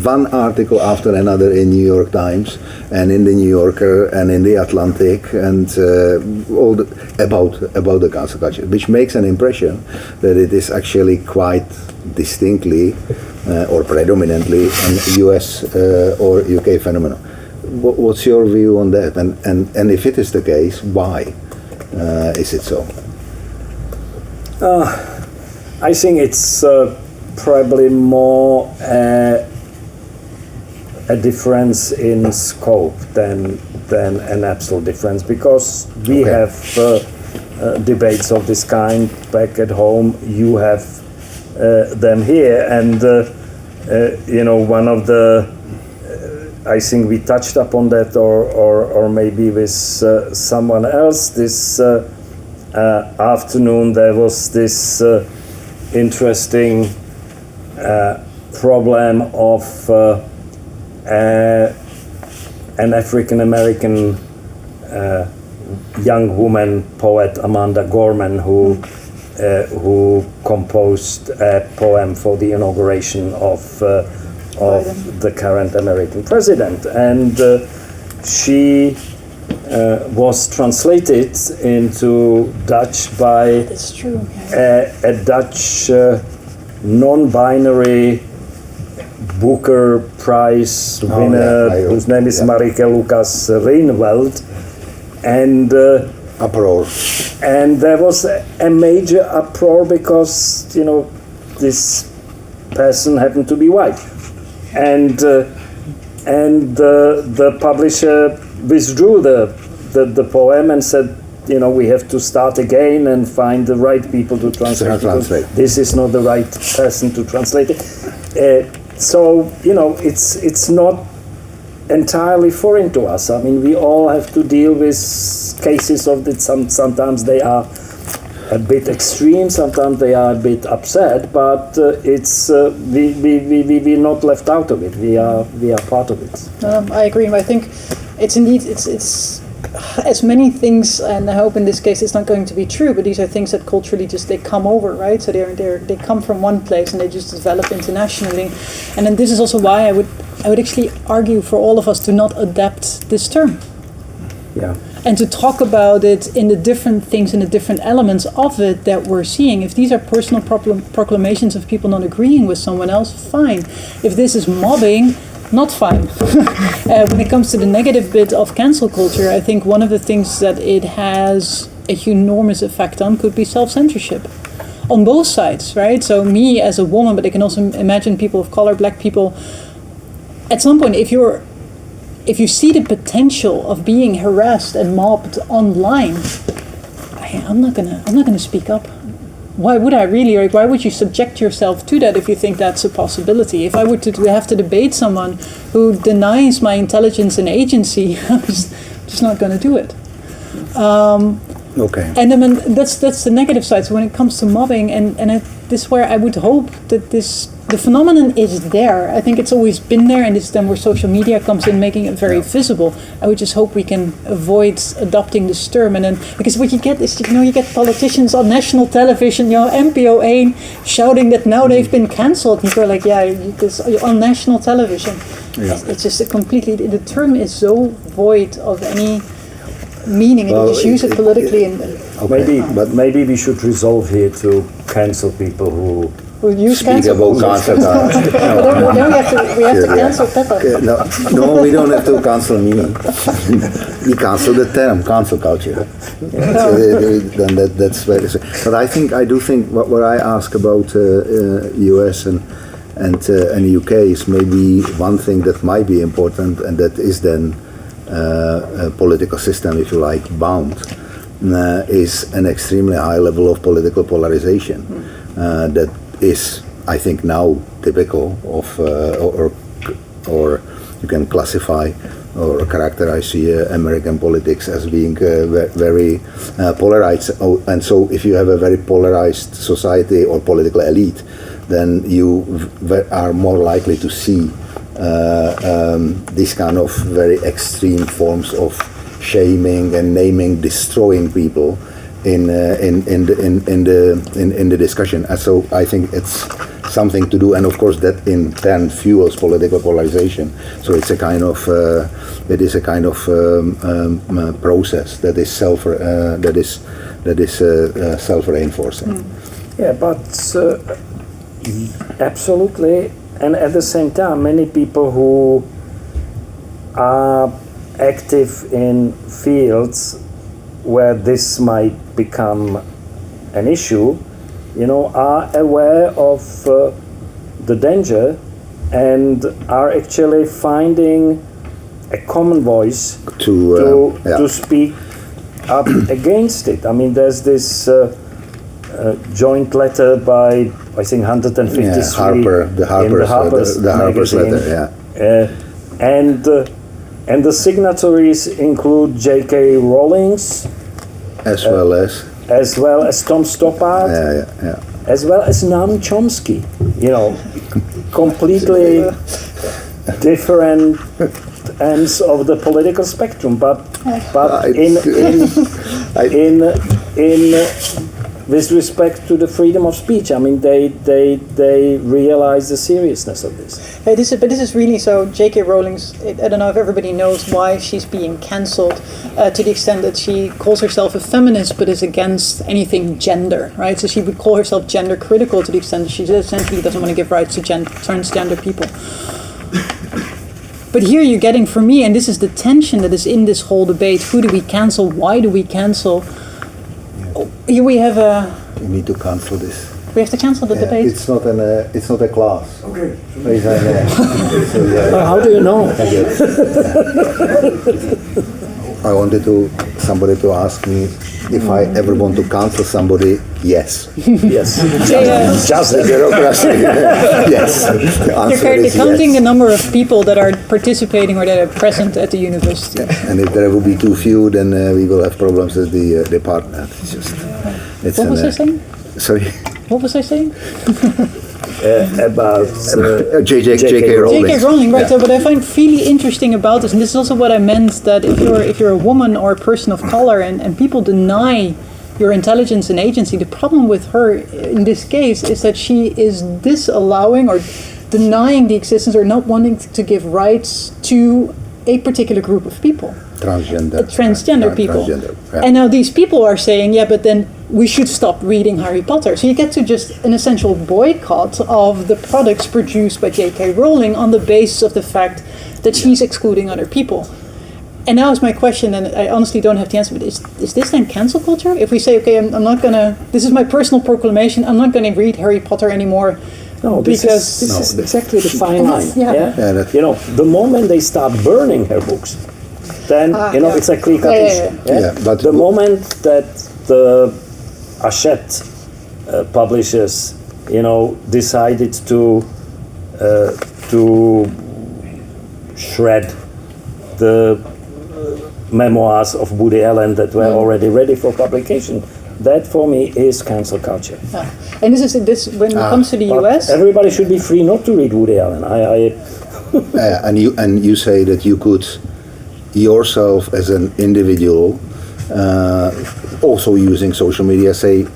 Speaker 2: one article after another in New York Times and in the New Yorker and in the Atlantic and all about the cancel culture, which makes an impression that it is actually quite distinctly or predominantly an US or UK phenomenon. What's your view on that? And if it is the case, why is it so?
Speaker 4: I think it's probably more a difference in scope than an absolute difference, because we have debates of this kind back at home. You have them here, and one of the I think we touched upon that, or maybe with someone else this afternoon. There was this interesting problem of an African American young woman poet, Amanda Gorman, who composed a poem for the inauguration of the current American president, and she was translated into Dutch by
Speaker 3: That's true. Yeah.
Speaker 4: a Dutch non-binary Booker Prize winner, whose name is Marieke Lucas Reenveld, and
Speaker 2: uproar.
Speaker 4: And there was a major uproar because this person happened to be white. And the publisher withdrew the poem and said, we have to start again and find the right people to translate. This is not the right person to translate it. So it's not entirely foreign to us. I mean, we all have to deal with cases of that. Sometimes they are a bit extreme, sometimes they are a bit upset, but we're not left out of it. We are part of it.
Speaker 3: I agree. I think it's indeed it's as many things, and I hope in this case it's not going to be true, but these are things that culturally they come over, right? So they come from one place and they just develop internationally, and then this is also why I would actually argue for all of us to not adapt this term.
Speaker 4: Yeah.
Speaker 3: And to talk about it in the different things and the different elements of it that we're seeing. If these are personal proclamations of people not agreeing with someone else, fine. If this is mobbing, not fine. When it comes to the negative bit of cancel culture, I think one of the things that it has a enormous effect on could be self-censorship. On both sides, right? So me as a woman, but I can also imagine people of color, black people, at some point, if you see the potential of being harassed and mobbed online, I'm not gonna speak up. Why would I really? Or why would you subject yourself to that if you think that's a possibility? If I were to have to debate someone who denies my intelligence and agency, I'm just not gonna do it.
Speaker 2: Okay.
Speaker 3: And then that's the negative side. So when it comes to mobbing, this is where I would hope that the phenomenon is there. I think it's always been there, and it's then where social media comes in, making it very visible. I would just hope we can avoid adopting this term, and then because what you get is you get politicians on national television, NPO1 shouting that now they've been cancelled. People are like, this on national television.
Speaker 2: Yeah.
Speaker 3: It's just the term is so void of any meaning, and you just use it politically.
Speaker 2: Okay.
Speaker 4: Maybe we should resolve here to cancel people who
Speaker 3: use
Speaker 2: speak
Speaker 3: cancel
Speaker 2: about cancel culture.
Speaker 3: we have to cancel Petr.
Speaker 2: No, we don't have to cancel me. We cancel the term cancel culture. Then that's very. But I do think what I ask about US and UK is maybe one thing that might be important, and that is then a political system, if you like, bound, is an extremely high level of political polarization that is, I think, now typical of, or you can classify or characterize American politics as being very polarized. And so if you have a very polarized society or political elite, then you are more likely to see these kind of very extreme forms of shaming and naming, destroying people in the discussion. And so I think it's something to do, and of course that in turn fuels political polarization. So it's a kind of process that is self-reinforcing.
Speaker 4: Yeah, but absolutely. And at the same time, many people who are active in fields where this might become an issue, are aware of the danger and are actually finding a common voice to speak up against it. I mean, there's this joint letter by, I think, 153
Speaker 2: the Harper's letter,
Speaker 4: and the signatories include J.K. Rowling's,
Speaker 2: as well as
Speaker 4: Tom Stoppard, as well as Noam Chomsky. Completely different ends of the political spectrum, but with respect to the freedom of speech, I mean, they realize the seriousness of this.
Speaker 3: But this is really so. J.K. Rowling's. I don't know if everybody knows why she's being cancelled, to the extent that she calls herself a feminist, but is against anything gender, right? So she would call herself gender critical to the extent that she essentially doesn't want to give rights to transgender people. But here you're getting, for me, and this is the tension that is in this whole debate: who do we cancel? Why do we cancel? Here we have
Speaker 2: We need to cancel this.
Speaker 3: We have to cancel the debate.
Speaker 2: It's not a class.
Speaker 5: Okay.
Speaker 4: How do you know?
Speaker 2: I wanted somebody to ask me if I ever want to cancel somebody, yes.
Speaker 4: Yes. Just
Speaker 2: The bureaucracy. Yes. The
Speaker 3: You're
Speaker 2: answer
Speaker 3: currently
Speaker 2: is
Speaker 3: counting
Speaker 2: yes.
Speaker 3: the number of people that are participating or that are present at the university.
Speaker 2: And if there will be too few, then we will have problems with the department. It's just.
Speaker 3: What was I saying?
Speaker 2: Sorry.
Speaker 3: What was I saying?
Speaker 4: about
Speaker 2: J.K. Rowling.
Speaker 3: J.K. Rowling, right?
Speaker 2: Yeah.
Speaker 3: So what I find really interesting about this, and this is also what I meant, that if you're a woman or a person of color and people deny your intelligence and agency, the problem with her in this case is that she is disallowing or denying the existence or not wanting to give rights to a particular group of people. Transgender people.
Speaker 2: Transgender, yeah.
Speaker 3: And now these people are saying, yeah, but then we should stop reading Harry Potter. So you get to just an essential boycott of the products produced by J.K. Rowling on the basis of the fact that she's excluding other people. And now is my question, and I honestly don't have the answer, but is this then cancel culture? If we say, okay, I'm not gonna, this is my personal proclamation, I'm not gonna read Harry Potter anymore.
Speaker 4: No, this is exactly the fine line.
Speaker 3: Yeah.
Speaker 4: You know, the moment they start burning her books, then it's a clear cut issue.
Speaker 2: But
Speaker 4: the moment that the Hachette publishers, decided to shred the memoirs of Woody Allen that were already ready for publication, that for me is cancel culture.
Speaker 3: And this when it comes to the US.
Speaker 4: Everybody should be free not to read Woody Allen.
Speaker 2: and you say that you could yourself as an individual, also using social media, say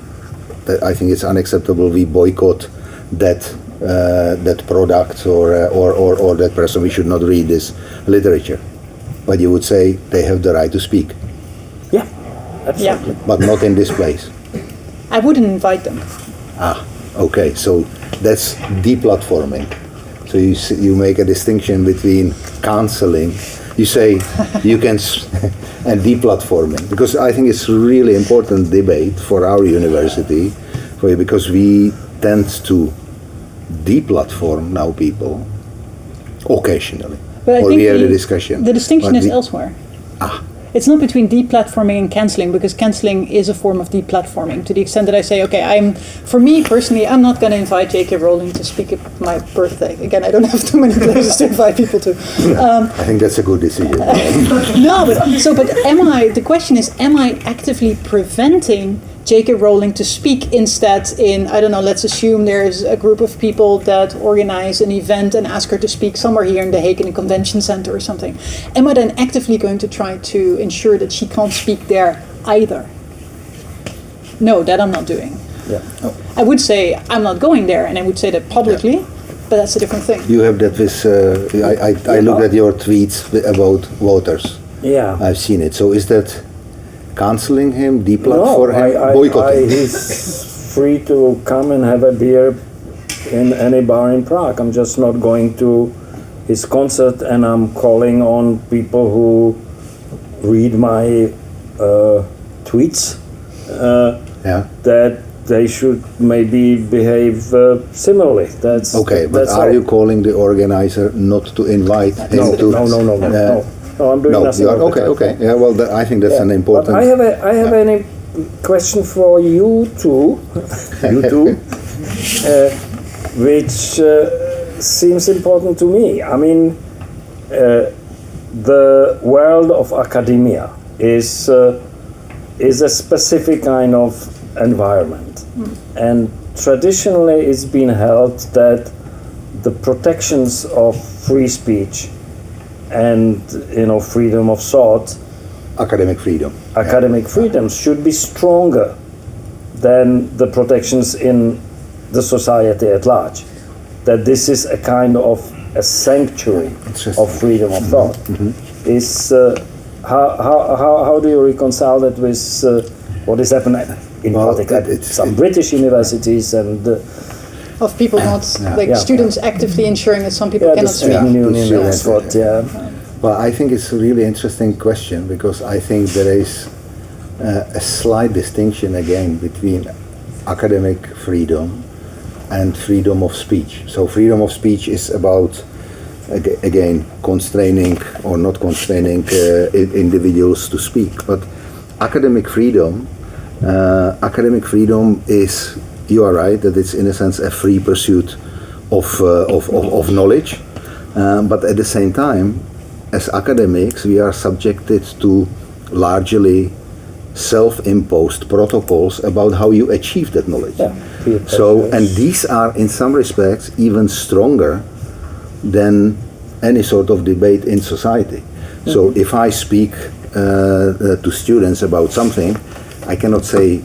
Speaker 2: that I think it's unacceptable. We boycott that product or that person. We should not read this literature. But you would say they have the right to speak.
Speaker 4: Yeah, absolutely.
Speaker 2: But not in this place.
Speaker 3: I wouldn't invite them.
Speaker 2: Okay. So that's deplatforming. So you make a distinction between canceling. You say you can and deplatforming, because I think it's really important debate for our university, because we tend to deplatform now people occasionally.
Speaker 3: But I think
Speaker 2: we have the discussion.
Speaker 3: The distinction is elsewhere. It's not between deplatforming and cancelling, because cancelling is a form of deplatforming, to the extent that I say, okay, for me personally, I'm not going to invite J.K. Rowling to speak at my birthday. Again, I don't have too many places to invite people to.
Speaker 2: I think that's a good decision.
Speaker 3: The question is, am I actively preventing J.K. Rowling to speak instead in, I don't know, let's assume there's a group of people that organize an event and ask her to speak somewhere here in The Hague in a convention center or something. Am I then actively going to try to ensure that she can't speak there either? No, that I'm not doing.
Speaker 2: Yeah. Oh.
Speaker 3: I would say I'm not going there, and I would say that publicly, but that's a different thing.
Speaker 2: You have that with, I looked at your tweets about voters.
Speaker 4: Yeah.
Speaker 2: I've seen it. So is that cancelling him, deplatforming him, boycotting?
Speaker 4: He's free to come and have a beer in any bar in Prague. I'm just not going to his concert, and I'm calling on people who read my tweets that they should maybe behave similarly. That's
Speaker 2: okay. But
Speaker 4: that's
Speaker 2: are you calling the organizer not to invite him to?
Speaker 4: No. No, I'm doing nothing.
Speaker 2: Okay. Yeah, well, I think that's an important.
Speaker 4: But I have a question for you two, which seems important to me. I mean, the world of academia is a specific kind of environment, and traditionally it's been held that the protections of free speech and freedom of thought, academic freedoms should be stronger than the protections in the society at large. That this is a kind of a sanctuary of freedom of thought. Is how do you reconcile that with what is happening in particular at some British universities and
Speaker 3: of people students actively ensuring that some people cannot speak.
Speaker 2: Well, I think it's a really interesting question, because I think there is a slight distinction again between academic freedom and freedom of speech. So freedom of speech is about, again, constraining or not constraining individuals to speak. But academic freedom Academic freedom is, you are right, that it's in a sense a free pursuit of knowledge, but at the same time, as academics, we are subjected to largely self-imposed protocols about how you achieve that knowledge. So, and these are in some respects even stronger than any sort of debate in society. So if I speak to students about something, I cannot say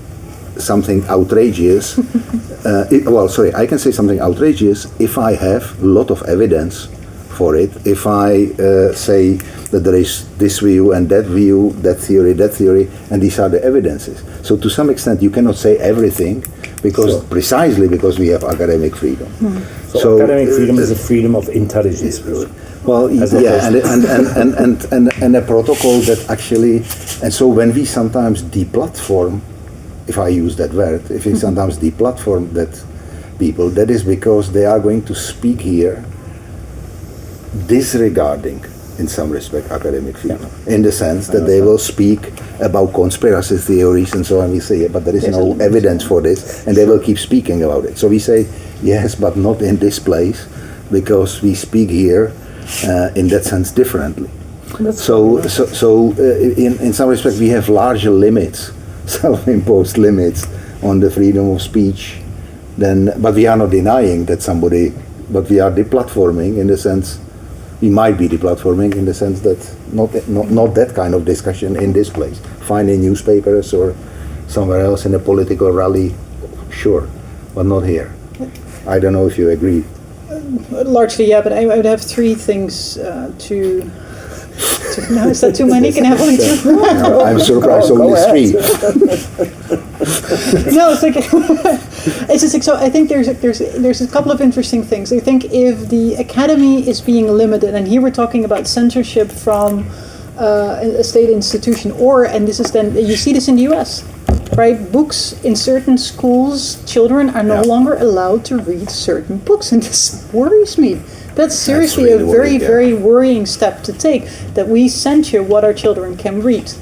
Speaker 2: something outrageous. I can say something outrageous if I have a lot of evidence for it. If I say that there is this view, that theory, and these are the evidences. So to some extent you cannot say everything precisely because we have academic freedom.
Speaker 4: So academic freedom is a freedom of intelligence.
Speaker 2: Well, yeah, and a protocol that actually, and so when we sometimes deplatform, if I use that word, if we sometimes deplatform that people, that is because they are going to speak here disregarding, in some respect, academic freedom, in the sense that they will speak about conspiracy theories and so on. We say, but there is no evidence for this, and they will keep speaking about it. So we say, yes, but not in this place, because we speak here in that sense differently. So in some respect, we have larger limits, self-imposed limits on the freedom of speech. But we are not denying that but we are deplatforming in the sense. We might be deplatforming in the sense that not that kind of discussion in this place. Fine in newspapers or somewhere else in a political rally, sure, but not here. I don't know if you agree.
Speaker 3: Largely, yeah, but I would have three things to. No, is that too many? Can I have only two?
Speaker 2: No, I'm surprised only three.
Speaker 3: No, it's like it's just like, so. I think there's a couple of interesting things. I think if the academy is being limited, and here we're talking about censorship from a state institution, and this is then you see this in the U.S. Right, books in certain schools, children are no longer allowed to read certain books, and this worries me. That's seriously really a very, very worrying step to take, that we censure what our children can read.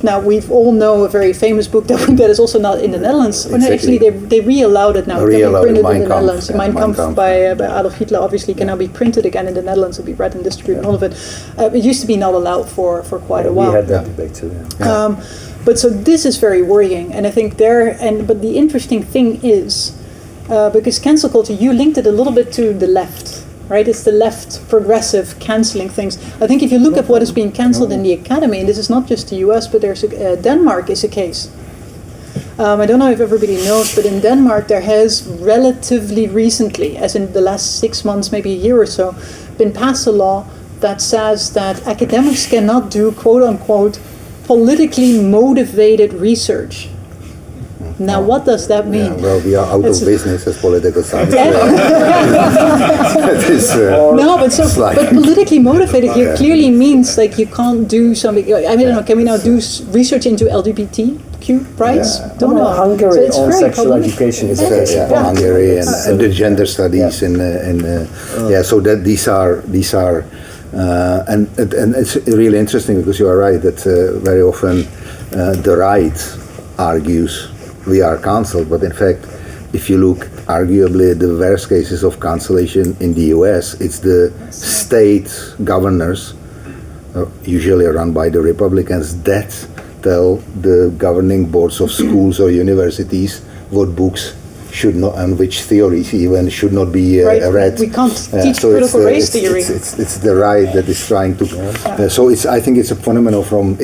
Speaker 3: Now, we've all know a very famous book that is also not in the Netherlands.
Speaker 2: Exactly.
Speaker 3: No, actually, they re-allowed it now. It can be printed in the Netherlands. Mein Kampf by Adolf Hitler obviously can now be printed again in the Netherlands and be read and distributed and all of it. It used to be not allowed for quite a while.
Speaker 4: We had that debate too.
Speaker 3: But so this is very worrying, and I think but the interesting thing is, because cancel culture, you linked it a little bit to the left, right? It's the left progressive canceling things. I think if you look at what is being cancelled in the academy, and this is not just the US, but there's Denmark is a case. I don't know if everybody knows, but in Denmark there has relatively recently, as in the last 6 months, maybe a year or so, been passed a law that says that academics cannot do, quote unquote, politically motivated research. Now, what does that mean?
Speaker 2: Yeah, well, we are out of business as political science.
Speaker 3: But politically motivated here clearly means like you can't do something. I mean, I don't know. Can we now do research into LGBTQ rights?
Speaker 2: Yeah.
Speaker 3: Don't know.
Speaker 4: Hungary on sexual education is very
Speaker 2: Hungary and the gender studies so that these are. And it's really interesting because you are right that very often the right argues we are cancelled, but in fact, if you look arguably at the worst cases of cancellation in the US, it's the state governors, usually run by the Republicans, that tell the governing boards of schools or universities what books should not, and which theories even should not be read.
Speaker 3: We can't teach critical race theory.
Speaker 2: It's the right that is trying to. I think it's a phenomenon from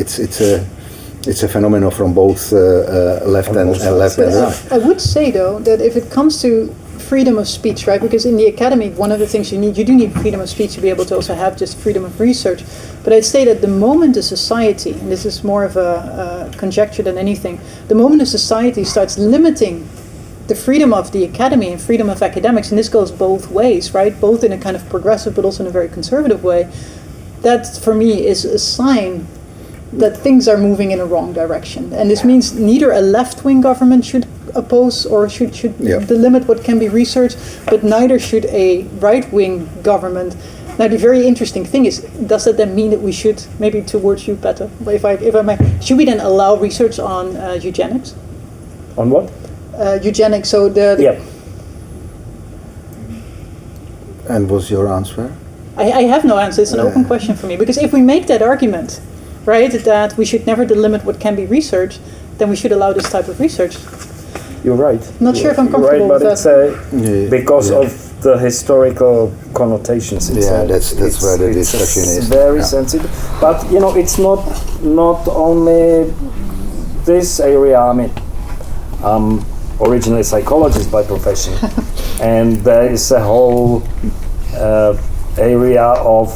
Speaker 2: it's a phenomenon from both left and right.
Speaker 3: I would say though that if it comes to freedom of speech, right? Because in the academy, one of the things you do need freedom of speech to be able to also have just freedom of research. But I'd say that the moment a society, and this is more of a conjecture than anything, the moment a society starts limiting the freedom of the academy and freedom of academics, and this goes both ways, right? Both in a kind of progressive but also in a very conservative way, that for me is a sign that things are moving in a wrong direction. And this means neither a left-wing government should oppose or should delimit what can be researched, but neither should a right-wing government Now the very interesting thing is, does that then mean that we should, maybe towards you, Petr, if I may, should we then allow research on eugenics?
Speaker 4: On what?
Speaker 3: Eugenics, so the
Speaker 4: Yeah.
Speaker 2: And what's your answer?
Speaker 3: I have no answer. It's an open question for me. Because if we make that argument, right, that we should never delimit what can be researched, then we should allow this type of research.
Speaker 4: You're right.
Speaker 3: Not sure if I'm
Speaker 4: You're
Speaker 3: comfortable
Speaker 4: right, but
Speaker 3: with that.
Speaker 4: it's because of the historical connotations.
Speaker 2: That's where the discussion is.
Speaker 4: Very sensitive. But it's not only this area. I mean, I'm originally a psychologist by profession, and there is a whole area of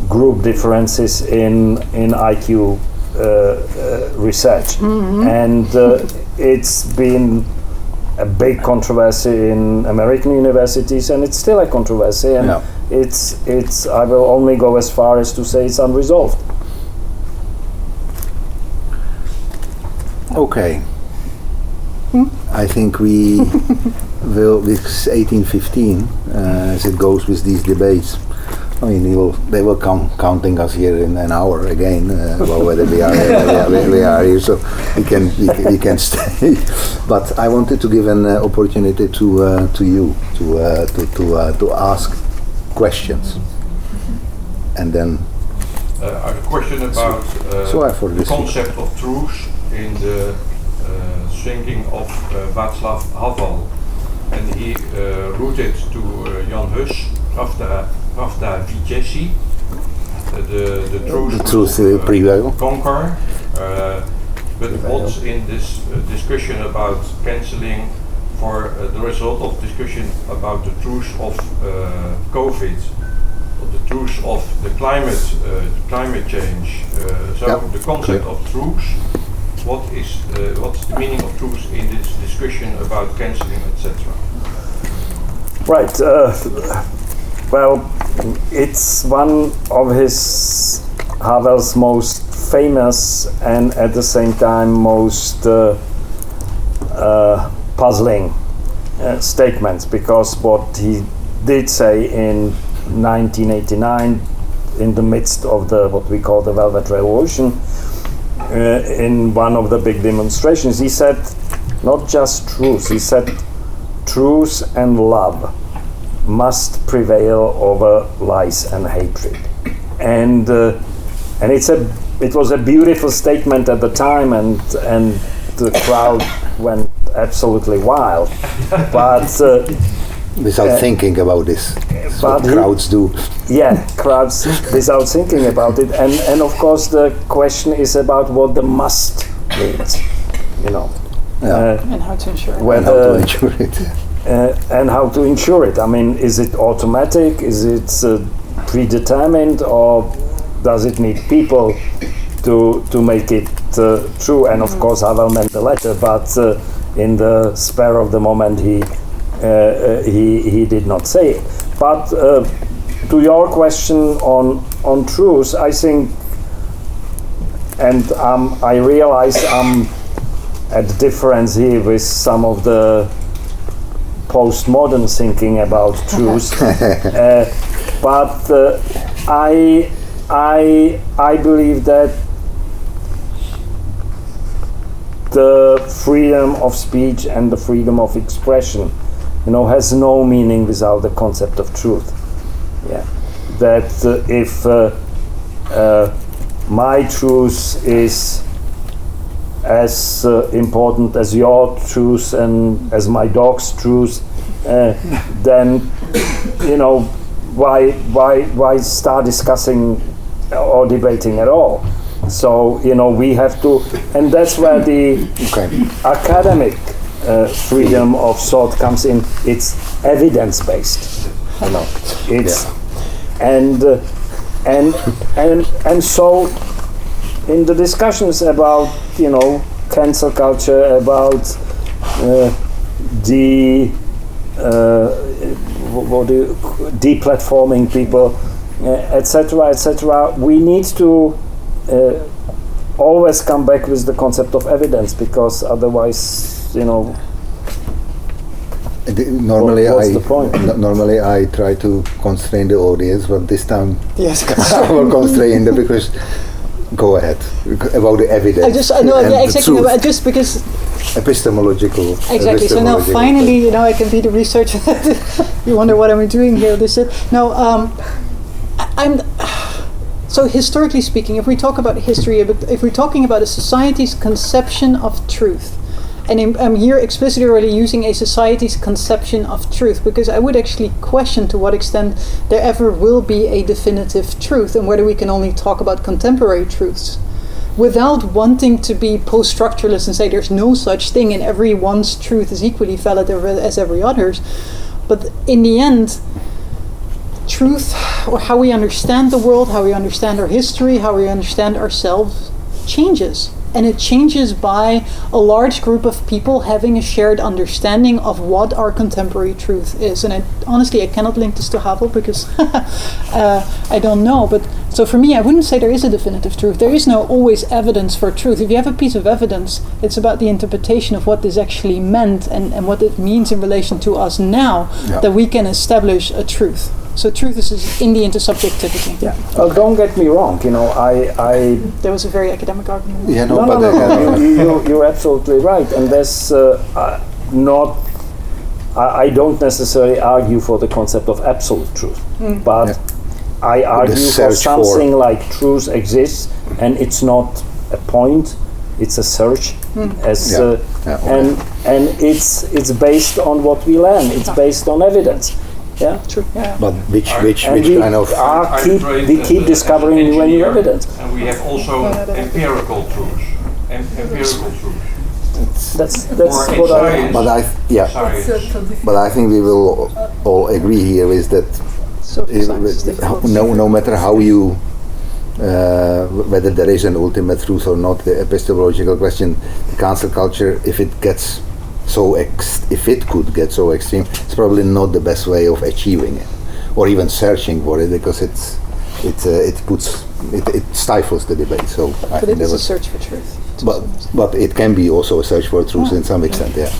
Speaker 4: group differences in IQ research, and it's been a big controversy in American universities, and it's still a controversy, and it's I will only go as far as to say it's unresolved.
Speaker 2: Okay. I think we will, with 1815, as it goes with these debates, I mean, they will come counting us here in an hour again, well, whether we are here, so we can stay. But I wanted to give an opportunity to you to ask questions, and then
Speaker 5: a question about the concept of truth in the thinking of Václav Havel, and he rooted to Jan Hus, Pravda Vítězí, the truth will prevail, conquer. But what's in this discussion about cancelling for the result of discussion about the truth of COVID, the truth of the climate change. The concept of truth. What's the meaning of truth in this discussion about cancelling, etc.?
Speaker 4: Right. Well, it's one of Havel's most famous and at the same time most puzzling statements, because what he did say in 1989, in the midst of what we call the Velvet Revolution, in one of the big demonstrations, he said not just truth, he said truth and love must prevail over lies and hatred. And it was a beautiful statement at the time, and the crowd went absolutely wild. But
Speaker 2: without thinking about this, what crowds do.
Speaker 4: Yeah, crowds without thinking about it, and of course the question is about what the must means,
Speaker 3: and how to ensure it.
Speaker 4: And how to ensure it. I mean, is it automatic? Is it predetermined, or does it need people to make it true? And of course, Havel meant the latter, but in the spur of the moment, he did not say it. But to your question on truth, I think, and I realize I'm at difference here with some of the postmodern thinking about truth, but I believe that the freedom of speech and the freedom of expression, has no meaning without the concept of truth. Yeah, that if my truth is as important as your truth and as my dog's truth, then why start discussing or debating at all? So we have to, and that's where the academic freedom of thought comes in. It's evidence-based, It's and so in the discussions about cancel culture, about deplatforming people, etc., we need to always come back with the concept of evidence, because otherwise, What's the point?
Speaker 2: Normally I try to constrain the audience, but this time
Speaker 3: Yes.
Speaker 2: I will constrain them because. Go ahead about the evidence.
Speaker 3: Exactly. No, just because
Speaker 2: epistemological.
Speaker 3: Exactly. So now finally, I can be the researcher. You wonder what I'm doing here. I'm. So historically speaking, if we talk about history, if we're talking about a society's conception of truth, and I'm here explicitly already using a society's conception of truth, because I would actually question to what extent there ever will be a definitive truth, and whether we can only talk about contemporary truths without wanting to be post-structuralist and say there's no such thing and everyone's truth is equally valid as every other's. But in the end, truth, or how we understand the world, how we understand our history, how we understand ourselves, changes. And it changes by a large group of people having a shared understanding of what our contemporary truth is. And honestly, I cannot link this to Havel because I don't know. But so for me, I wouldn't say there is a definitive truth. There is no always evidence for truth. If you have a piece of evidence, it's about the interpretation of what this actually meant and what it means in relation to us now, that we can establish a truth. So truth is in the intersubjectivity.
Speaker 4: Yeah. Don't get me wrong.
Speaker 3: There was a very academic argument.
Speaker 2: Yeah,
Speaker 4: you're absolutely right. And there's I don't necessarily argue for the concept of absolute truth, but I argue for something like truth exists, and it's not a point; it's a search. And it's based on what we learn. It's based on evidence. Yeah,
Speaker 3: true. Yeah.
Speaker 2: But which kind of
Speaker 4: we keep discovering new evidence.
Speaker 5: And we have also empirical truths.
Speaker 4: That's what I.
Speaker 2: But I think we will all agree here is that no matter how you whether there is an ultimate truth or not, the epistemological question, the cancel culture, if it gets if it could get so extreme, it's probably not the best way of achieving it, or even searching for it, because it stifles the debate. So I think
Speaker 3: it's a search for truth.
Speaker 2: But it can be also a search for truth in some extent. Yeah,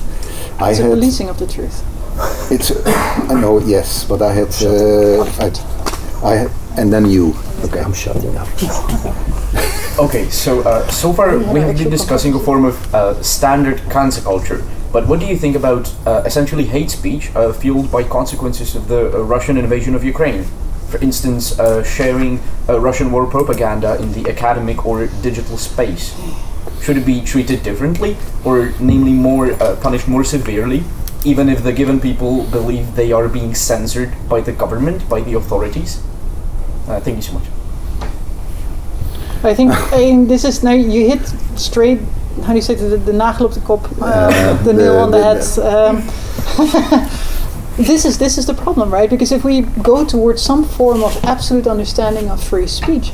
Speaker 3: it's a policing of the truth.
Speaker 2: It's I know, yes, but I had and then you. Okay,
Speaker 4: I'm shutting up.
Speaker 6: Okay, so far we have been discussing a form of standard cancel culture. But what do you think about essentially hate speech fueled by consequences of the Russian invasion of Ukraine? For instance, sharing Russian war propaganda in the academic or digital space. Should it be treated differently, or namely punished more severely, even if the given people believe they are being censored by the government, by the authorities? Thank you so much.
Speaker 3: I think this is now you hit straight. How do you say the nagel op de kop, the nail on the head. This is the problem, right? Because if we go towards some form of absolute understanding of free speech,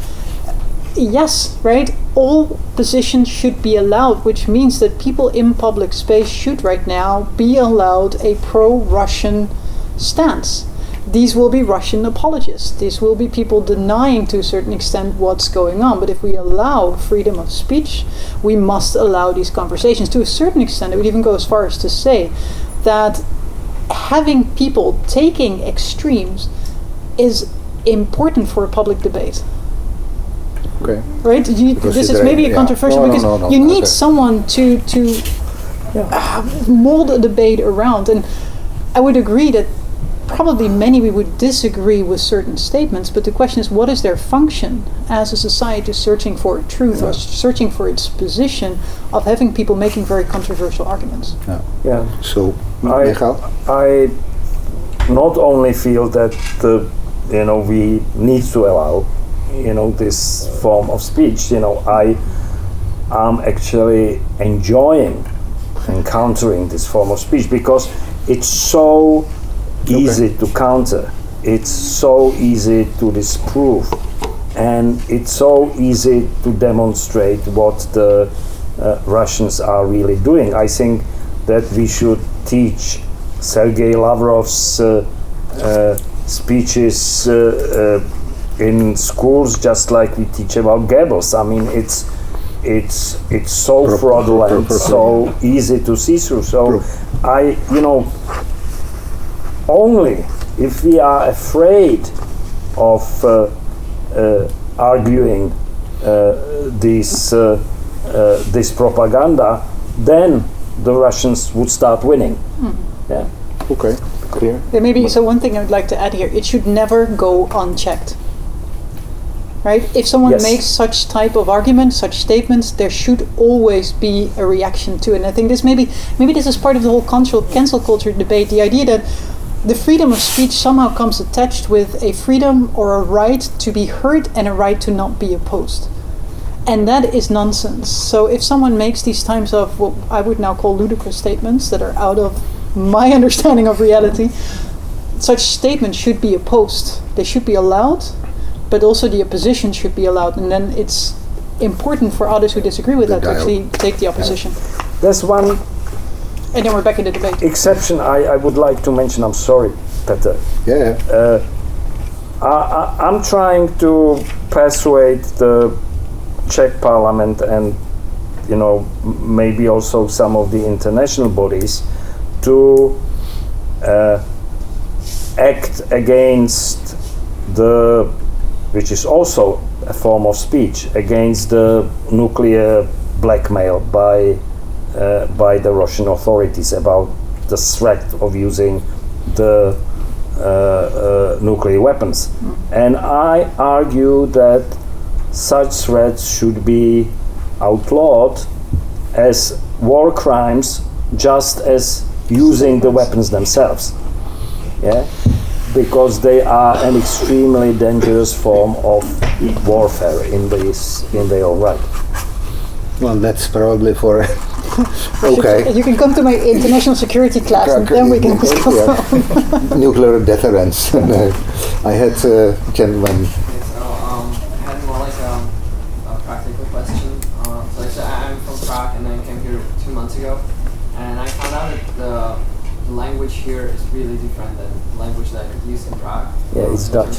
Speaker 3: yes, right, all positions should be allowed, which means that people in public space should right now be allowed a pro-Russian stance. These will be Russian apologists. These will be people denying to a certain extent what's going on. But if we allow freedom of speech, we must allow these conversations. To a certain extent, I would even go as far as to say that having people taking extremes is important for a public debate.
Speaker 2: Okay.
Speaker 3: Right? This is maybe a controversial because you need someone to mold a debate around. And I would agree that probably many we would disagree with certain statements, but the question is, what is their function as a society searching for truth or searching for its position of having people making very controversial arguments?
Speaker 2: So
Speaker 4: I not only feel that we need to allow this form of speech. I am actually enjoying encountering this form of speech because it's so easy to counter, it's so easy to disprove, and it's so easy to demonstrate what the Russians are really doing. I think that we should teach Sergei Lavrov's speeches in schools just like we teach about Goebbels. I mean, it's so fraudulent, so easy to see through. So only if we are afraid of arguing this propaganda, then the Russians would start winning. Yeah.
Speaker 2: Okay, clear.
Speaker 3: There may be, so one thing I would like to add here, it should never go unchecked. Right? If someone makes such type of argument, such statements, there should always be a reaction to it. And I think this maybe this is part of the whole cancel culture debate, the idea that the freedom of speech somehow comes attached with a freedom or a right to be heard and a right to not be opposed. And that is nonsense. So if someone makes these types of what I would now call ludicrous statements that are out of my understanding of reality, such statements should be opposed. They should be allowed, but also the opposition should be allowed. And then it's important for others who disagree with that to actually take the opposition.
Speaker 4: There's one...
Speaker 3: And then we're back in the debate.
Speaker 4: Exception I would like to mention. I'm sorry, Petr.
Speaker 2: Yeah.
Speaker 4: I'm trying to persuade the Czech Parliament and, maybe also some of the international bodies to act against which is also a form of speech, against the nuclear blackmail by the Russian authorities about the threat of using the nuclear weapons. And I argue that such threats should be outlawed as war crimes, just as using the weapons themselves. Yeah? Because they are an extremely dangerous form of warfare in their own right.
Speaker 2: Well, that's probably for... Okay.
Speaker 3: You can come to my international security class and then we can discuss
Speaker 2: nuclear deterrence. I had a gentleman.
Speaker 7: I had more like a practical question. So I'm from Prague and I came here 2 months ago, and I found out that the language here is really different than the language that I could use in Prague.
Speaker 4: Yeah, it's Dutch.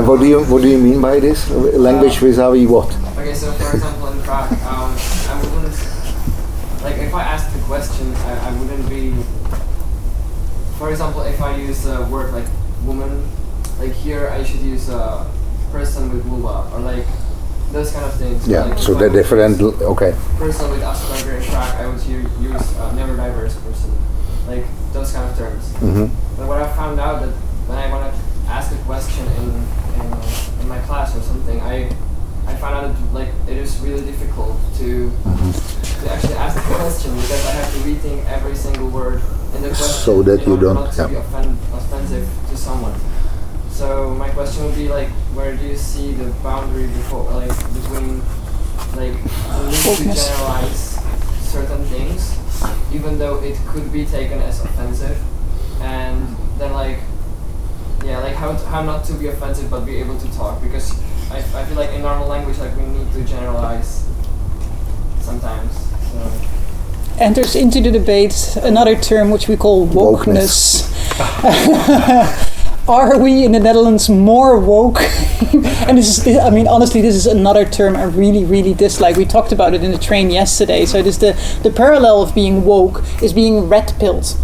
Speaker 2: What do you mean by this? Language vis-a-vis what?
Speaker 7: Okay, so for example in Prague, I wouldn't, like if I asked the question, I wouldn't be, for example, if I use a word like woman, like here I should use a person with vulva, or like those kind of things.
Speaker 2: Yeah,
Speaker 7: like
Speaker 2: so they're different, okay.
Speaker 7: Person with Asperger in Prague, I would use neurodiverse person, like those kind of terms.
Speaker 2: Mm-hmm.
Speaker 7: But what I found out that when I want to ask a question in my class or something, I found out that like it is really difficult to actually ask the question, because I have to rethink every single word in the question
Speaker 2: so that you don't
Speaker 7: not to be offensive to someone. So my question would be like, where do you see the boundary between the need to generalize certain things, even though it could be taken as offensive, and then how not to be offensive but be able to talk, because I feel like in normal language we need to generalize sometimes. So.
Speaker 3: Enters into the debate another term which we call wokeness. Are we in the Netherlands more woke? And honestly, this is another term I really, really dislike. We talked about it in the train yesterday. So it is the parallel of being woke is being red-pilled.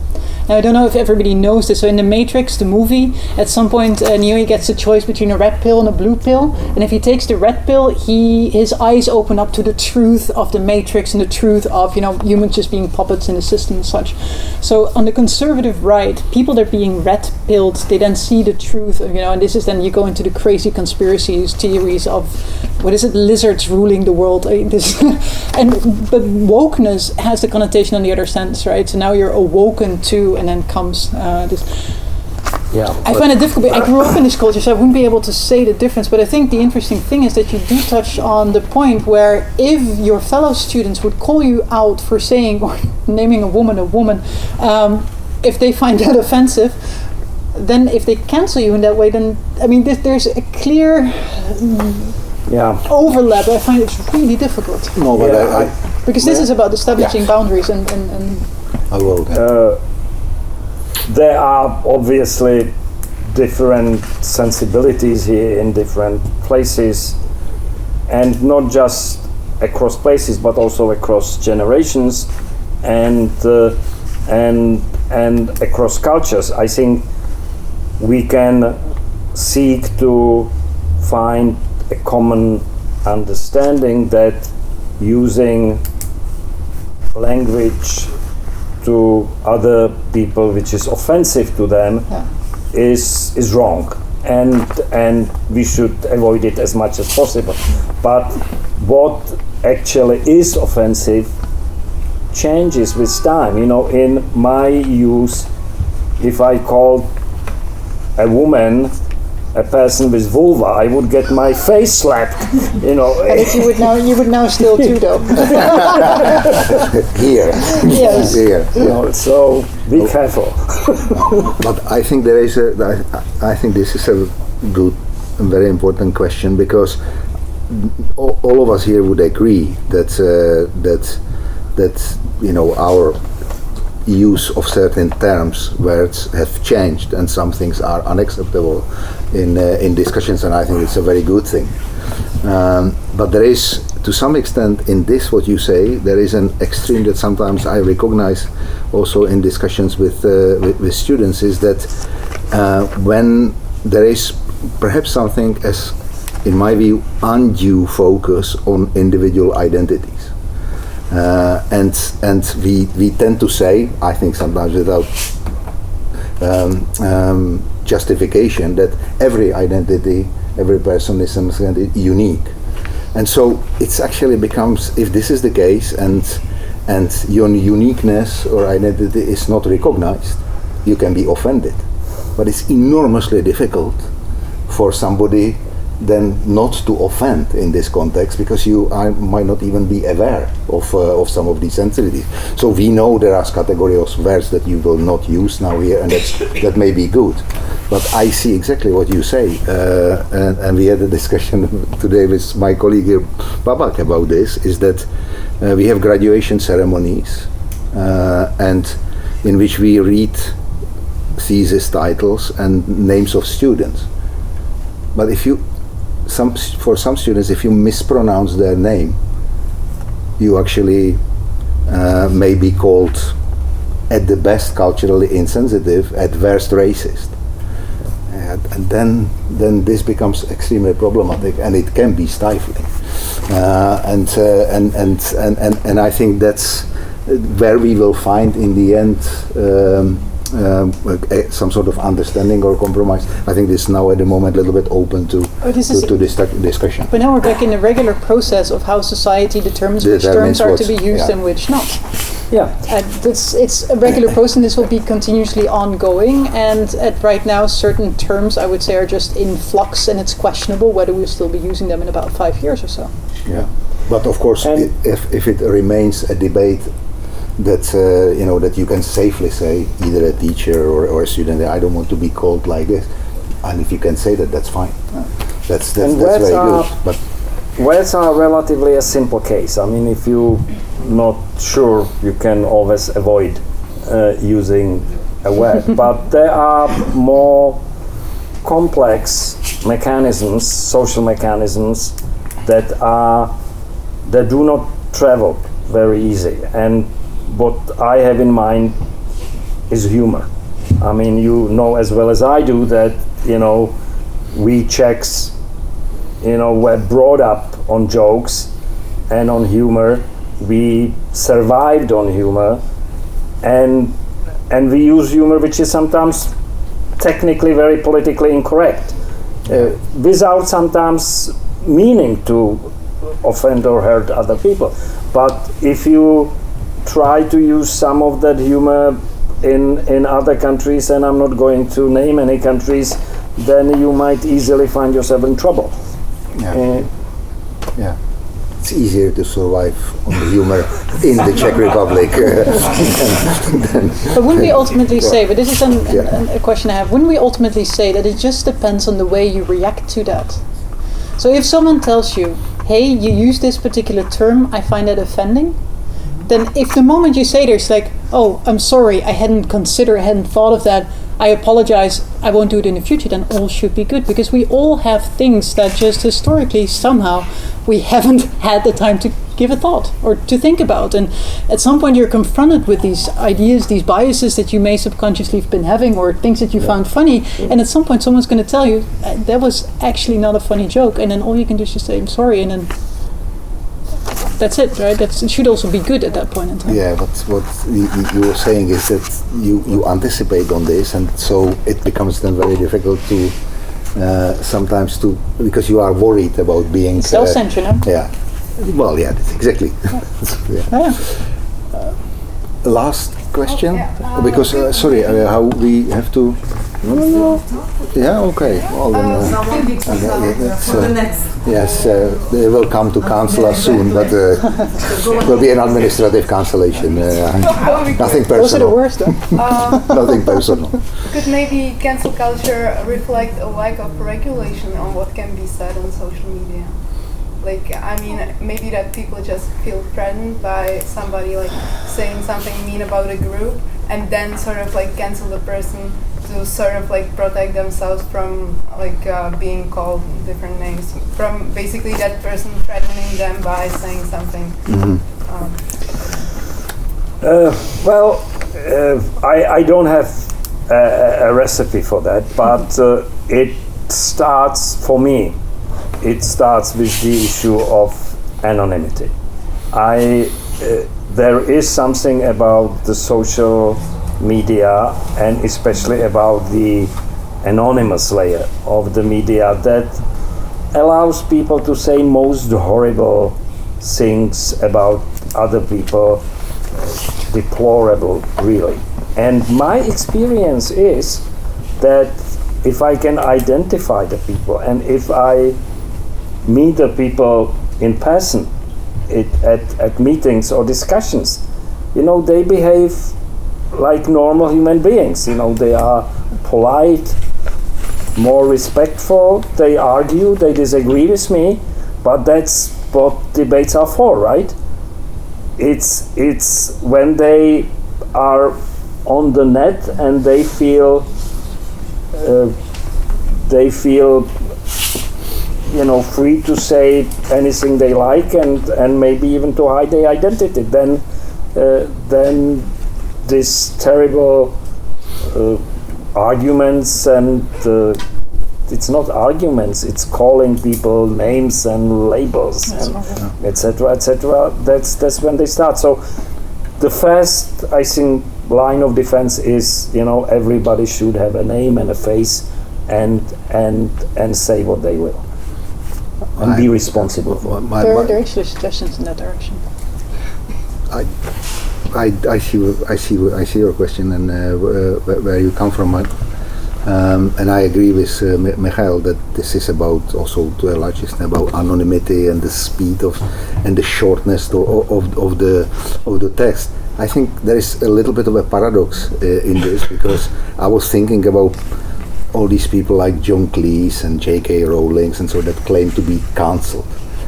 Speaker 3: Now, I don't know if everybody knows this. So in The Matrix, the movie, at some point, Neo gets a choice between a red pill and a blue pill. And if he takes the red pill, his eyes open up to the truth of the Matrix and the truth of, humans just being puppets in the system and such. So on the conservative right, people that are being red-pilled, they then see the truth, and this is then you go into the crazy conspiracies, theories of, lizards ruling the world. But wokeness has the connotation on the other sense, right? So now you're awoken to, and then comes this.
Speaker 4: Yeah,
Speaker 3: I find it difficult. I grew up in this culture, so I wouldn't be able to say the difference. But I think the interesting thing is that you do touch on the point where if your fellow students would call you out for saying or naming a woman, if they find that offensive, then if they cancel you in that way, then there's a clear overlap. I find it's really difficult.
Speaker 2: No, but
Speaker 3: because this is about establishing boundaries and
Speaker 2: I will.
Speaker 4: There are obviously different sensibilities here in different places, and not just across places, but also across generations and across cultures. I think we can seek to find a common understanding that using language to other people which is offensive to them is wrong, and we should avoid it as much as possible. But what actually is offensive changes with time. You know, in my youth, if I called a woman a person with vulva, I would get my face slapped. You know.
Speaker 3: But if you would now still too, though.
Speaker 2: Here.
Speaker 3: Yes.
Speaker 2: Here.
Speaker 4: You know, so be careful.
Speaker 2: But I think I think this is a good and very important question, because all of us here would agree that you know, our use of certain terms, words have changed, and some things are unacceptable in discussions, and I think it's a very good thing. But there is, to some extent, in this what you say, there is an extreme that sometimes I recognize also in discussions with students, is that when there is perhaps something as, in my view, undue focus on individual identities. And we tend to say, I think sometimes without justification, that every identity, every person is unique. And so it's actually becomes, if this is the case and your uniqueness or identity is not recognized, you can be offended. But it's enormously difficult for somebody then not to offend in this context, because you might not even be aware of some of these sensitivities. So we know there are categories of words that you will not use now here, and that may be good. But I see exactly what you say, and we had a discussion today with my colleague here, Babak, about this, is that we have graduation ceremonies, and in which we read thesis titles and names of students. But for some students, if you mispronounce their name, you actually may be called, at the best, culturally insensitive, at worst, racist. And then this becomes extremely problematic, and it can be stifling. And I think that's where we will find in the end some sort of understanding or compromise. I think this is now at the moment a little bit open to this discussion.
Speaker 3: But now we're back in the regular process of how society determines which terms are to be used and which not.
Speaker 4: Yeah.
Speaker 3: It's a regular process, and this will be continuously ongoing. And right now, certain terms, I would say, are just in flux, and it's questionable whether we'll still be using them in about 5 years or so.
Speaker 2: Yeah. But of course, if it remains a debate that that you can safely say, either a teacher or a student, I don't want to be called like this, and if you can say that, that's fine. That's very good. But
Speaker 4: words are relatively a simple case. I mean, if you're not sure, you can always avoid using a word. But there are more complex mechanisms, social mechanisms, that do not travel very easy. And what I have in mind is humor. I mean, you know as well as I do that, we Czechs, were brought up on jokes and on humor. We survived on humor, and we use humor which is sometimes technically very politically incorrect, without sometimes meaning to offend or hurt other people. But if you try to use some of that humor in other countries, and I'm not going to name any countries, then you might easily find yourself in trouble.
Speaker 2: Yeah. It's easier to survive on the humor in the Czech Republic.
Speaker 3: But wouldn't we ultimately say, but this is a question I have, wouldn't we ultimately say that it just depends on the way you react to that? So if someone tells you, hey, you use this particular term, I find that offending, then if the moment you say there's like, oh, I'm sorry, I hadn't thought of that, I apologize, I won't do it in the future, then all should be good, because we all have things that just historically somehow we haven't had the time to give a thought or to think about. And at some point you're confronted with these ideas, these biases that you may subconsciously have been having, or things that you found funny, and at some point someone's going to tell you that was actually not a funny joke, and then all you can do is just say, I'm sorry, and then that's it, right? It should also be good at that point in time.
Speaker 2: Yeah, but what you were saying is that you anticipate on this, and so it becomes then very difficult to sometimes to, because you are worried about being
Speaker 3: self-censure, no?
Speaker 2: Yeah. Well, yeah, exactly. Yeah. Last question, because sorry, how we have to. Yeah, okay. Well, then, yes, they will come to cancel us soon, but it will be an administrative cancellation. Nothing personal.
Speaker 3: Those are the worst, though.
Speaker 2: Nothing personal.
Speaker 8: Could maybe cancel culture reflect a lack of regulation on what can be said on social media? Like, I mean, maybe that people just feel threatened by somebody like saying something mean about a group, and then sort of like cancel the person to sort of like protect themselves from like being called different names, from basically that person threatening them by saying something.
Speaker 4: I don't have a recipe for that, but it starts, for me, it starts with the issue of anonymity. There is something about the social media, and especially about the anonymous layer of the media, that allows people to say most horrible things about other people, deplorable, really. And my experience is that if I can identify the people, and if I meet the people in person at meetings or discussions, they behave like normal human beings. They are polite, more respectful, they argue, they disagree with me, but that's what debates are for, right? It's when they are on the net and they feel free to say anything they like, and maybe even to hide their identity, then this terrible arguments, and it's not arguments, it's calling people names and labels, etc. That's when they start. So the first, I think, line of defense is, everybody should have a name and a face, and say what they will, and be responsible for it.
Speaker 3: There are actually suggestions in that direction.
Speaker 2: I see your question, and where you come from, and I agree with Michael that this is about, also to a large extent, about anonymity and the speed of and the shortness of the text. I think there is a little bit of a paradox in this, because I was thinking about all these people like John Cleese and J.K. Rowling and so that claim to be cancelled.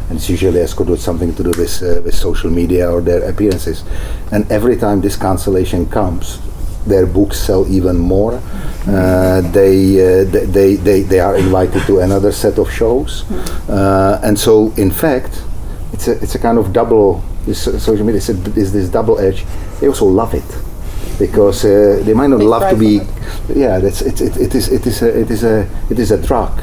Speaker 2: And it's usually has got something to do with social media or their appearances. And every time this cancellation comes, their books sell even more. They are invited to another set of shows, and so in fact, it's a kind of double. This social media is this double edge. They also love it, because they might not love to be. Yeah, it is a drug.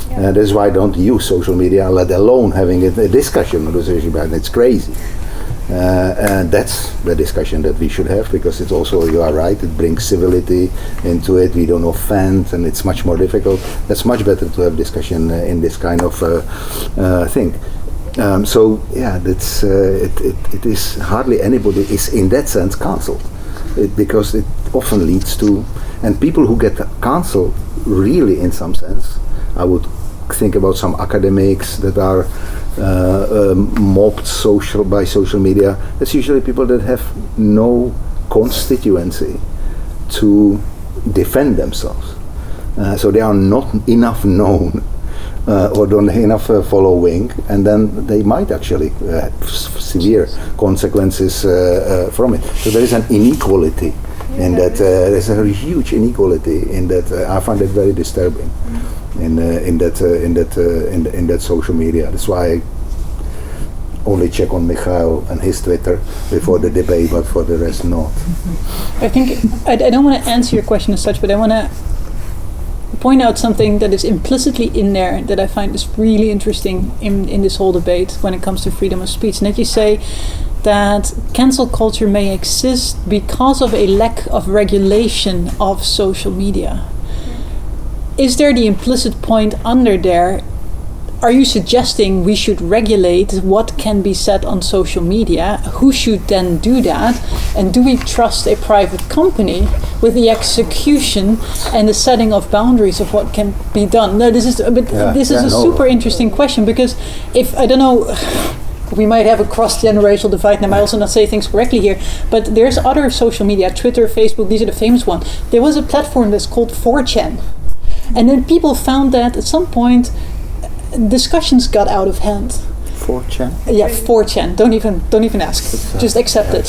Speaker 2: That's why I don't use social media, let alone having a discussion on the social media. It's crazy. And that's the discussion that we should have, because it's also, you are right, it brings civility into it, we don't offend, and it's much more difficult. That's much better to have discussion in this kind of thing. So yeah, that's it is hardly anybody is in that sense cancelled, because it often leads to, and people who get cancelled really in some sense, I would think about some academics that are mobbed by social media. That's usually people that have no constituency to defend themselves. So they are not enough known or don't have enough following, and then they might actually have severe consequences from it. So there is an inequality in that. There's a huge inequality in that. I find it very disturbing in that social media. That's why I only check on Michael and his Twitter before the debate, but for the rest not.
Speaker 3: I think I don't want to answer your question as such, but I want to point out something that is implicitly in there that I find is really interesting in this whole debate when it comes to freedom of speech. And that you say that cancel culture may exist because of a lack of regulation of social media. Is there the implicit point under there? Are you suggesting we should regulate what can be said on social media? Who should then do that? And do we trust a private company with the execution and the setting of boundaries of what can be done? No, this is a super interesting question, because if, I don't know, we might have a cross-generational divide, and I might also not say things correctly here, but there's other social media, Twitter, Facebook, these are the famous ones. There was a platform that's called 4chan. And then people found that at some point discussions got out of hand.
Speaker 2: 4chan?
Speaker 3: Yeah, 4chan. Don't even ask. Just accept it.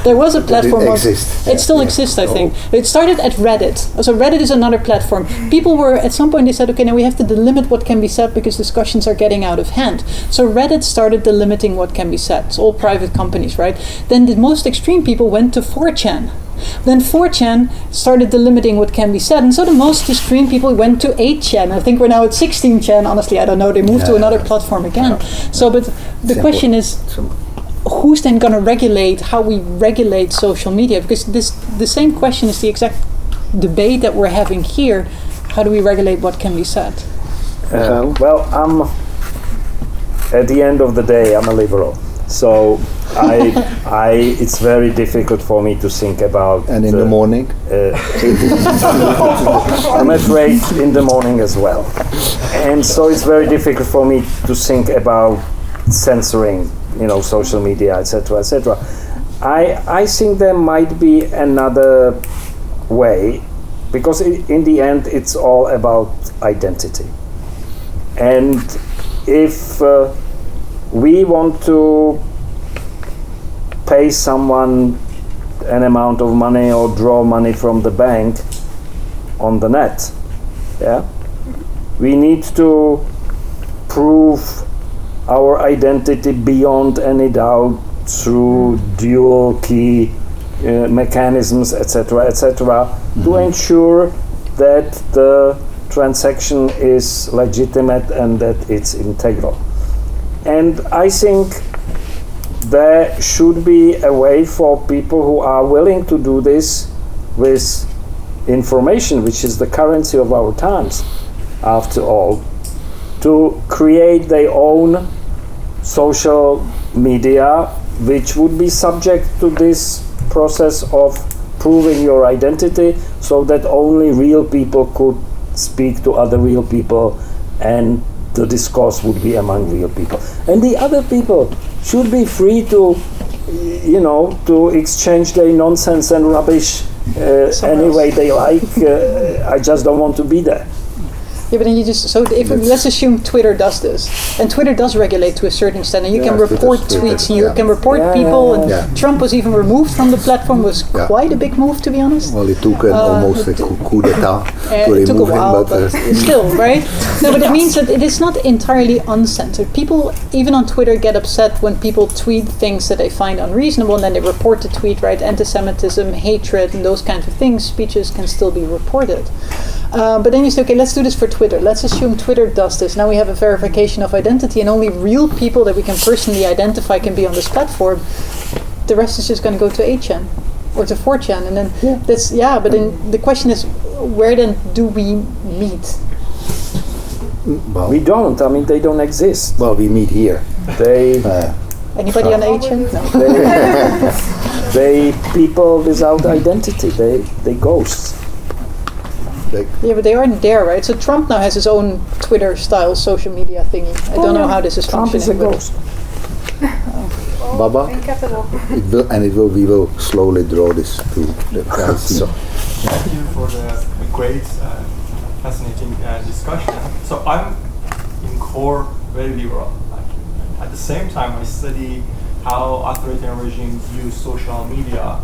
Speaker 3: There was a platform. It still exists, I think. It started at Reddit. So Reddit is another platform. People were, at some point they said, okay, now we have to delimit what can be said because discussions are getting out of hand. So Reddit started delimiting what can be said. It's all private companies, right? Then the most extreme people went to 4chan. Then 4chan started delimiting what can be said, and so the most extreme people went to 8chan. I think we're now at 16chan. Honestly, I don't know. They moved to another platform again. So, but the question is, who's then going to regulate how we regulate social media? Because the same question is the exact debate that we're having here. How do we regulate what can be said?
Speaker 4: Well, at the end of the day, I'm a liberal. So it's very difficult for me to think about.
Speaker 2: And in the morning?
Speaker 4: I'm afraid in the morning as well. And so it's very difficult for me to think about censoring, social media, etc., etc. I think there might be another way, because in the end it's all about identity. And if we want to pay someone an amount of money or draw money from the bank on the net, we need to prove our identity beyond any doubt through dual key mechanisms, etc., etc., to ensure that the transaction is legitimate and that it's integral. And I think there should be a way for people who are willing to do this with information, which is the currency of our times, after all, to create their own social media, which would be subject to this process of proving your identity, so that only real people could speak to other real people and the discourse would be among real people. And the other people should be free to, to exchange their nonsense and rubbish any way they like. I just don't want to be there.
Speaker 3: Yeah, but then let's assume Twitter does this, and Twitter does regulate to a certain extent, and you can report tweets, and you can report people, and Trump was even removed from the platform. Was quite a big move, to be honest.
Speaker 2: Well, it took almost a coup d'etat to remove
Speaker 3: it took a while,
Speaker 2: him,
Speaker 3: but still, right? No, but it means that it is not entirely uncensored. People, even on Twitter, get upset when people tweet things that they find unreasonable, and then they report the tweet, right? Anti-Semitism, hatred, and those kinds of things. Speeches can still be reported. But then you say, okay, let's do this for Twitter. Let's assume Twitter does this. Now we have a verification of identity, and only real people that we can personally identify can be on this platform. The rest is just going to go to 8chan or to 4chan, and then But then the question is, where then do we meet?
Speaker 2: Well,
Speaker 4: we don't. I mean, they don't exist.
Speaker 2: Well, we meet here.
Speaker 4: They.
Speaker 3: Anybody on 8chan? No.
Speaker 4: They people without identity. They ghosts.
Speaker 3: Yeah, but they aren't there, right? So Trump now has his own Twitter-style social media thingy. I don't know how this is
Speaker 4: Trump
Speaker 3: functioning.
Speaker 4: Trump is a ghost.
Speaker 2: Baba, we will slowly draw this to the council.
Speaker 9: Thank you for the great, fascinating discussion. So I'm in core very liberal. At the same time, I study how authoritarian regimes use social media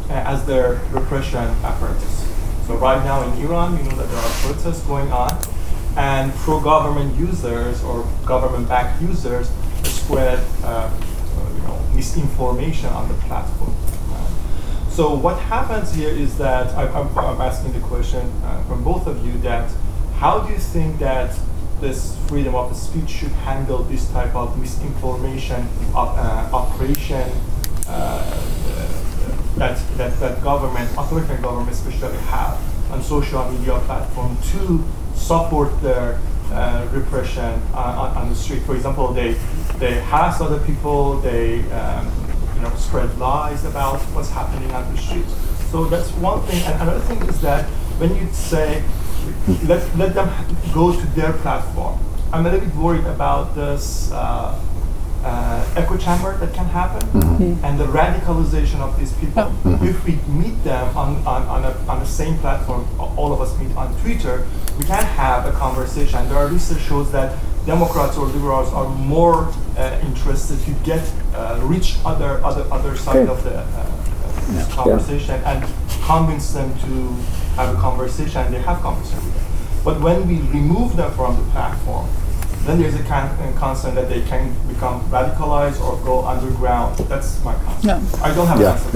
Speaker 9: as their repression apparatus. So right now in Iran, you know that there are protests going on, and pro-government users or government-backed users spread misinformation on the platform. So what happens here is that I'm asking the question from both of you, that how do you think that this freedom of speech should handle this type of misinformation operation that government, authoritarian government especially, have on social media platform to support their repression on the street? For example, they harass other people, they spread lies about what's happening on the street. So that's one thing. And another thing is that when you say let them go to their platform, I'm a little bit worried about this echo chamber that can happen, and the radicalization of these people. If we meet them on the same platform, all of us meet on Twitter, we can have a conversation. There are research shows that Democrats or liberals are more interested to reach other side of the conversation and convince them to have a conversation, and they have conversation with them. But when we remove them from the platform, then there's a concern that they can become radicalized or go underground. That's my concern. I don't have an answer.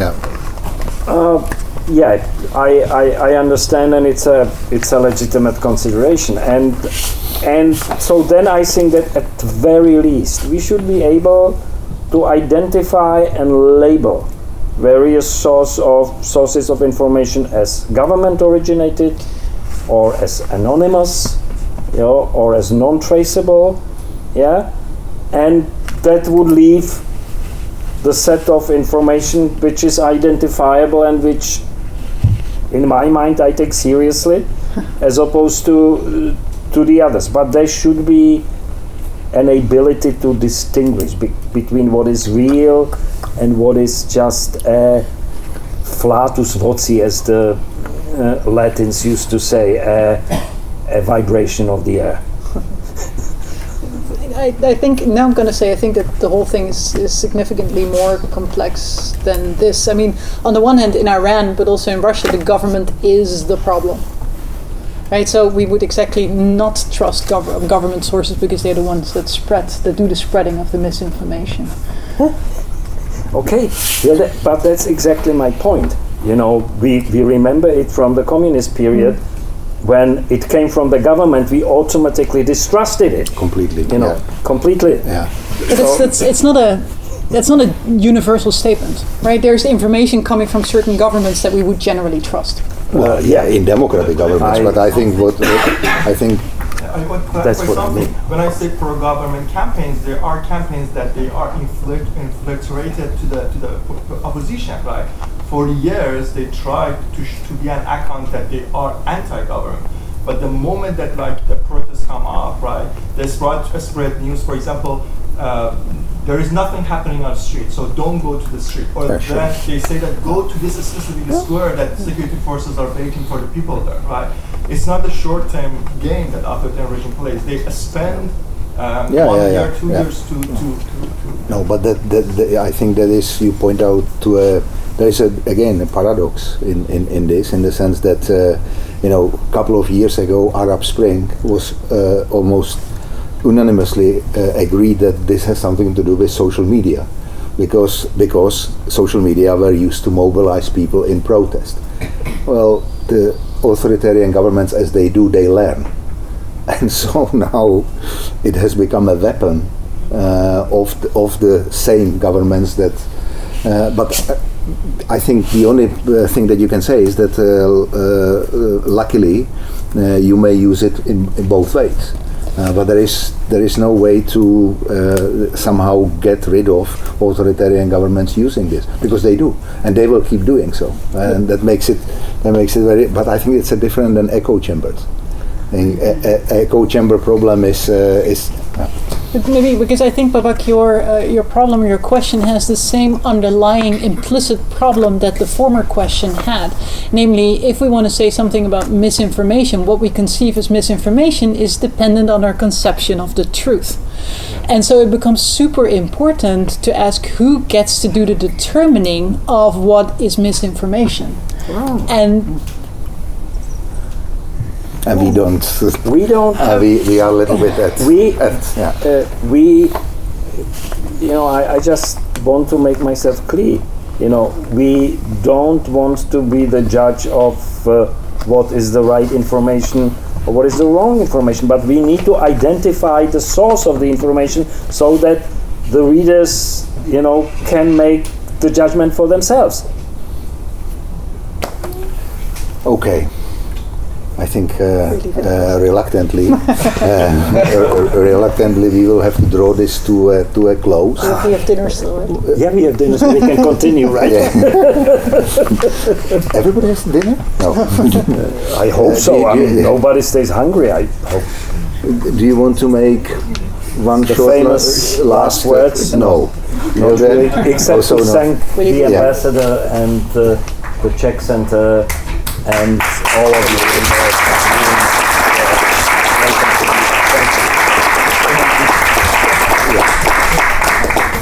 Speaker 4: I understand, and it's a legitimate consideration, and so then I think that at the very least we should be able to identify and label various sources of information as government originated, or as anonymous, or as non-traceable, and that would leave the set of information which is identifiable and which, in my mind, I take seriously, as opposed to the others. But there should be an ability to distinguish between what is real and what is just a flatus voci, as the Latins used to say, a vibration of the air.
Speaker 3: I think, now I'm going to say, I think that the whole thing is significantly more complex than this. I mean, on the one hand, in Iran, but also in Russia, the government is the problem. Right, so we would exactly not trust government sources because they're the ones that do the spreading of the misinformation.
Speaker 4: Okay, but that's exactly my point. We remember it from the communist period. When it came from the government, we automatically distrusted it
Speaker 2: completely.
Speaker 4: Completely.
Speaker 2: Yeah.
Speaker 3: But that's not a universal statement, right? There's information coming from certain governments that we would generally trust.
Speaker 2: Well, in democratic governments, but I think
Speaker 4: that's what I mean.
Speaker 9: When I say pro-government campaigns, there are campaigns that they are infiltrated to the opposition, right? For years, they tried to be an account that they are anti-government. But the moment that the protests come up, right, they spread news. For example, there is nothing happening on the street, so don't go to the street. Or then they say that go to this specific square that security forces are waiting for the people there, right? It's not the short-term game that authoritarian regime plays. They spend 1 year, 2 years to.
Speaker 2: No, but I think that is, you point out to there is again a paradox in this, in the sense that a couple of years ago, Arab Spring was almost unanimously agreed that this has something to do with social media, because social media were used to mobilize people in protest. Well, the authoritarian governments, as they do, they learn, and so now it has become a weapon of the same governments that. But I think the only thing that you can say is that luckily you may use it in both ways. But there is no way to somehow get rid of authoritarian governments using this, because they do, and they will keep doing so, and that makes it very. But I think it's a different than echo chambers. Echo chamber problem is
Speaker 3: But maybe because I think, Babak, your problem or your question has the same underlying implicit problem that the former question had. Namely, if we want to say something about misinformation, what we conceive as misinformation is dependent on our conception of the truth. And so it becomes super important to ask who gets to do the determining of what is misinformation.
Speaker 4: Wow.
Speaker 3: And
Speaker 2: we don't.
Speaker 4: We don't.
Speaker 2: We are a little bit at.
Speaker 4: I just want to make myself clear. We don't want to be the judge of what is the right information or what is the wrong information, but we need to identify the source of the information so that the readers, can make the judgment for themselves.
Speaker 2: Okay. I think reluctantly, we will have to draw this to a close.
Speaker 3: we have dinner still, right?
Speaker 4: Yeah, we have dinner, so we can continue, right?
Speaker 2: Yeah. Everybody has dinner? No.
Speaker 4: I hope so. Nobody stays hungry, I hope.
Speaker 2: Do you want to make one
Speaker 4: the
Speaker 2: short
Speaker 4: famous
Speaker 2: last
Speaker 4: words?
Speaker 2: No.
Speaker 4: Not really. Except
Speaker 2: also
Speaker 4: to
Speaker 2: no.
Speaker 4: thank the ambassador and the Czech Center and all of you.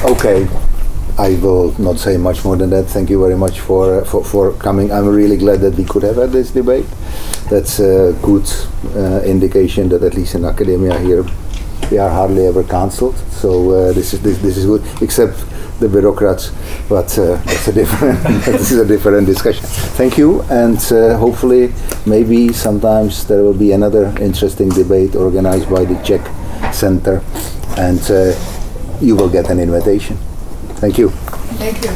Speaker 2: Okay, I will not say much more than that. Thank you very much for coming. I'm really glad that we could have had this debate. That's a good indication that at least in academia here we are hardly ever cancelled. So this is good, except the bureaucrats. But that's a different this is a different discussion. Thank you, and hopefully maybe sometimes there will be another interesting debate organized by the Czech Center, and you will get an invitation. Thank you.
Speaker 8: Thank you.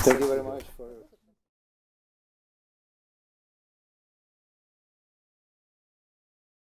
Speaker 2: Thank you very much.